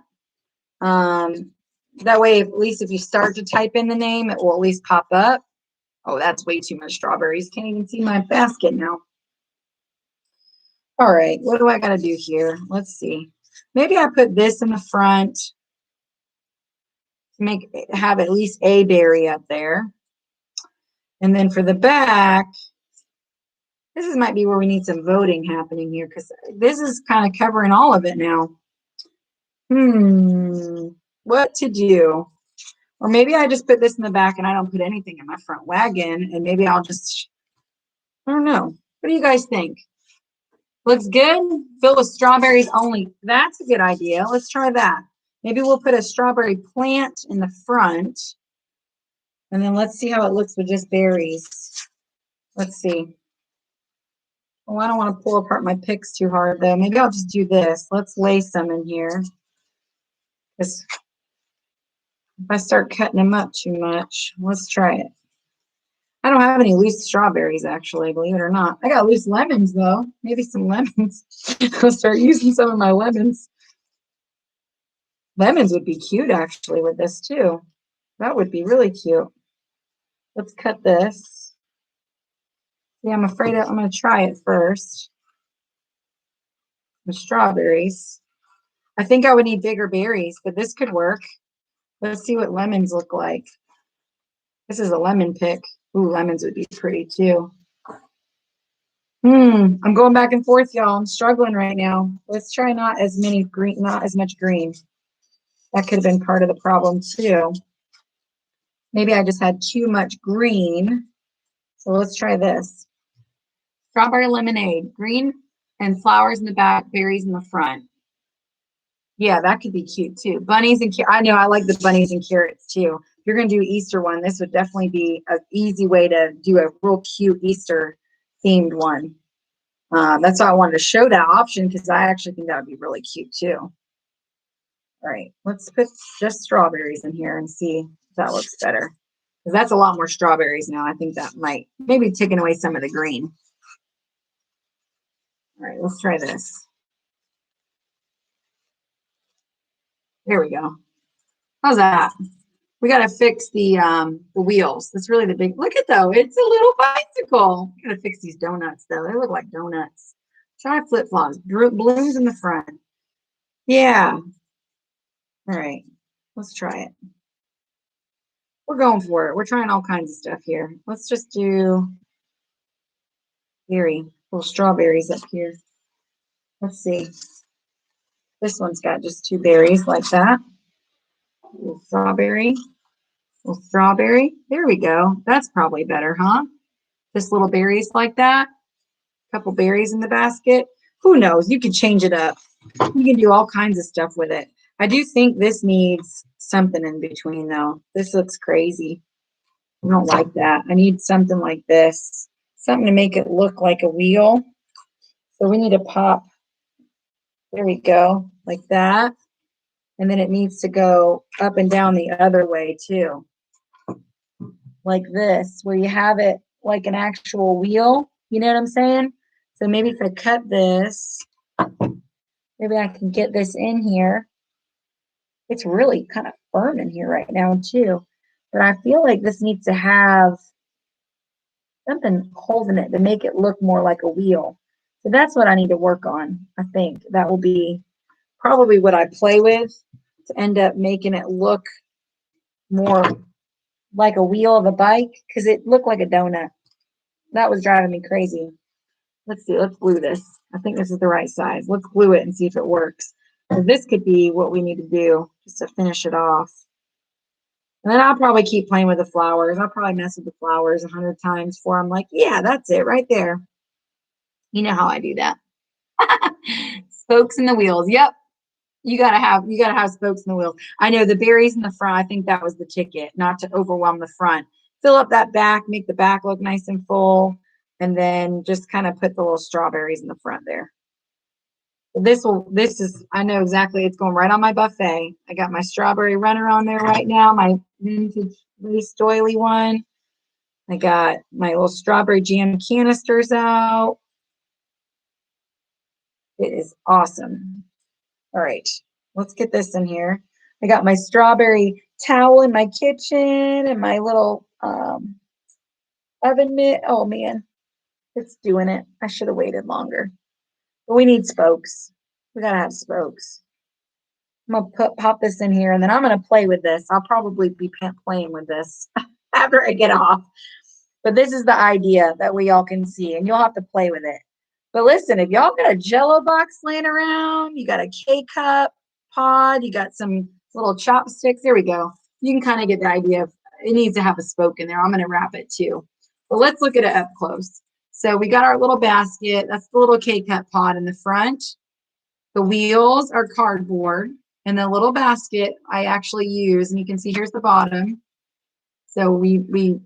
That way, at least if you start to type in the name, it will at least pop up. Oh, that's way too much strawberries. Can't even see my basket now. All right, what do I got to do here? Let's see. Maybe I put this in the front to have at least a berry up there. And then for the back, this might be where we need some voting happening here because this is kind of covering all of it now. What to do? Or maybe I just put this in the back and I don't put anything in my front wagon, and maybe I'll just, I don't know. What do you guys think? Looks good? Fill with strawberries only. That's a good idea. Let's try that. Maybe we'll put a strawberry plant in the front, and then let's see how it looks with just berries. Let's see. Oh, I don't want to pull apart my picks too hard, though. Maybe I'll just do this. Let's lace them in here. Because if I start cutting them up too much, let's try it. I don't have any loose strawberries, actually, believe it or not. I got loose lemons, though. Maybe some lemons. I'll start using some of my lemons. Lemons would be cute, actually, with this, too. That would be really cute. Let's cut this. Yeah, I'm afraid I'm going to try it first. The strawberries. I think I would need bigger berries, but this could work. Let's see what lemons look like. This is a lemon pick. Ooh, lemons would be pretty too. I'm going back and forth, y'all. I'm struggling right now. Let's try not as much green. That could have been part of the problem too. Maybe I just had too much green. So let's try this. Strawberry lemonade, green and flowers in the back, berries in the front. Yeah, that could be cute too. Bunnies and carrots. I know I like the bunnies and carrots too. If you're going to do Easter one, this would definitely be an easy way to do a real cute Easter themed one. That's why I wanted to show that option, because I actually think that would be really cute too. All right, let's put just strawberries in here and see if that looks better. Because that's a lot more strawberries now. I think that might maybe taking away some of the green. All right, let's try this. There we go. How's that? We got to fix the wheels. That's really the big, look at though, it's a little bicycle. Got to fix these donuts though. They look like donuts. Try flip-flops, balloons in the front. Yeah. All right, let's try it. We're going for it. We're trying all kinds of stuff here. Let's just do little strawberries up here. Let's see. This one's got just 2 berries like that. Little strawberry. Little strawberry. There we go. That's probably better, huh? Just little berries like that. A couple berries in the basket. Who knows? You can change it up. You can do all kinds of stuff with it. I do think this needs something in between, though. This looks crazy. I don't like that. I need something like this. Something to make it look like a wheel. So we need to pop. There we go. Like that. And then it needs to go up and down the other way, too. Like this, where you have it like an actual wheel. You know what I'm saying? So maybe if I cut this, maybe I can get this in here. It's really kind of firm in here right now too. But I feel like this needs to have something holding it to make it look more like a wheel. So that's what I need to work on. I think that will be probably what I play with to end up making it look more like a wheel of a bike, because it looked like a donut. That was driving me crazy. Let's see. Let's glue this. I think this is the right size. Let's glue it and see if it works. So this could be what we need to do just to finish it off. And then I'll probably keep playing with the flowers. I'll probably mess with the flowers 100 times before I'm like, yeah, that's it right there. You know how I do that. Spokes in the wheels. Yep. You gotta have spokes in the wheels. I know the berries in the front, I think that was the ticket, not to overwhelm the front. Fill up that back, make the back look nice and full, and then just kind of put the little strawberries in the front there. I know exactly, it's going right on my buffet. I got my strawberry runner on there right now, my vintage lace doily one. I got my little strawberry jam canisters out. It is awesome. All right, let's get this in here. I got my strawberry towel in my kitchen and my little oven mitt. Oh man, it's doing it. I should have waited longer. But we need spokes. We gotta have spokes. I'm gonna pop this in here, and then I'm gonna play with this. I'll probably be playing with this after I get off. But this is the idea that we all can see, and you'll have to play with it. But listen, if y'all got a Jello box laying around, you got a K-cup pod, you got some little chopsticks, there we go. You can kind of get the idea of it needs to have a spoke in there. I'm going to wrap it too. But let's look at it up close. So we got our little basket. That's the little K-cup pod in the front. The wheels are cardboard, and the little basket I actually use, and you can see here's the bottom. So we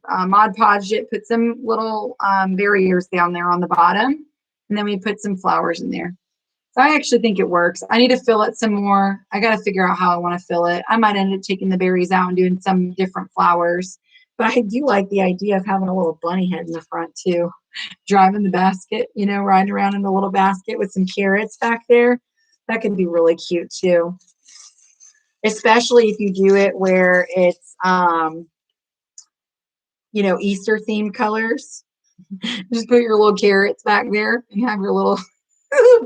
Mod Podged it, put some little barriers down there on the bottom, and then we put some flowers in there. So I actually think it works. I need to fill it some more. I got to figure out how I want to fill it. I might end up taking the berries out and doing some different flowers. But I do like the idea of having a little bunny head in the front too. Driving the basket, you know, riding around in the little basket with some carrots back there. That could be really cute too. Especially if you do it where it's, you know, Easter themed colors. Just put your little carrots back there and have your little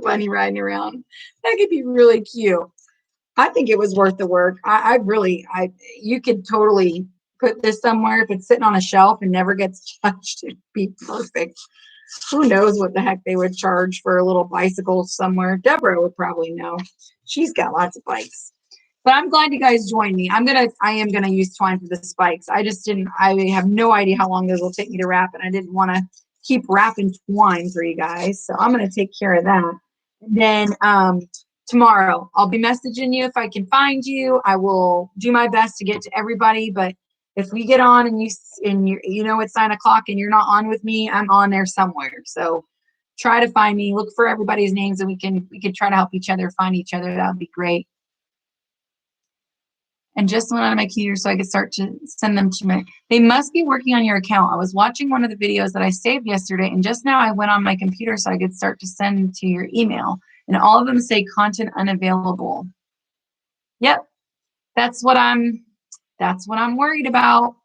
bunny riding around. That could be really cute. I think it was worth the work. You could totally put this somewhere. If it's sitting on a shelf and never gets touched, it'd be perfect. Who knows what the heck they would charge for a little bicycle somewhere. Deborah would probably know. She's got lots of bikes. But I'm glad you guys joined me. I am gonna use twine for the spikes. I have no idea how long those will take me to wrap, and I didn't want to keep wrapping twine for you guys. So I'm gonna take care of that. And then tomorrow I'll be messaging you if I can find you. I will do my best to get to everybody, but if we get on and you know it's 9 o'clock and you're not on with me, I'm on there somewhere. So try to find me, look for everybody's names, and we can try to help each other find each other. That would be great. And just went on my computer so I could start to send them to me. They must be working on your account. I was watching one of the videos that I saved yesterday, and just now I went on my computer so I could start to send to your email. And all of them say content unavailable. Yep, that's what I'm worried about.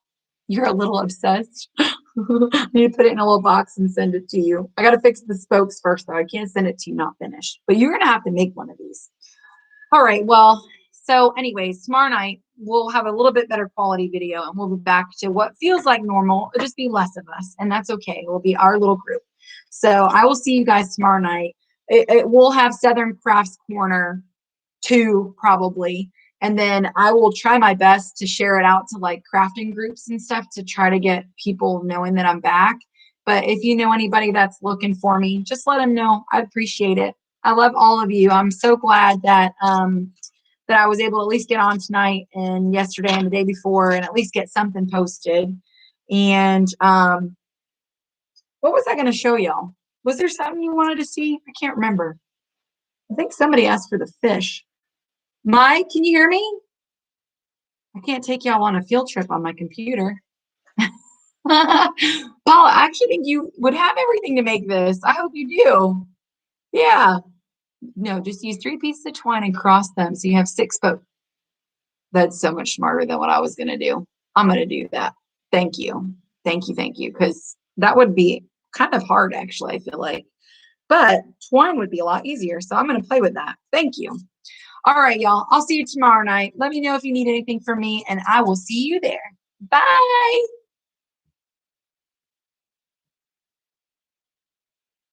You're a little obsessed. I need to put it in a little box and send it to you. I got to fix the spokes first, though. I can't send it to you not finished. But you're going to have to make one of these. All right, well, so anyways, tomorrow night, we'll have a little bit better quality video, and we'll be back to what feels like normal. It'll just be less of us, and that's okay. It will be our little group. So I will see you guys tomorrow night. It will have Southern Crafts Corner 2 probably. And then I will try my best to share it out to like crafting groups and stuff to try to get people knowing that I'm back. But if you know anybody that's looking for me, just let them know. I'd appreciate it. I love all of you. I'm so glad that that I was able to at least get on tonight and yesterday and the day before and at least get something posted. And what was I going to show y'all? Was there something you wanted to see? I can't remember. I think somebody asked for the fish. Mike, can you hear me? I can't take y'all on a field trip on my computer. Paula, I actually think you would have everything to make this. I hope you do. Yeah. No, just use 3 pieces of twine and cross them so you have 6 spokes. That's so much smarter than what I was going to do. I'm going to do that. Thank you. Thank you. Thank you. Because that would be kind of hard, actually, I feel like. But twine would be a lot easier. So I'm going to play with that. Thank you. All right, y'all. I'll see you tomorrow night. Let me know if you need anything from me, and I will see you there. Bye.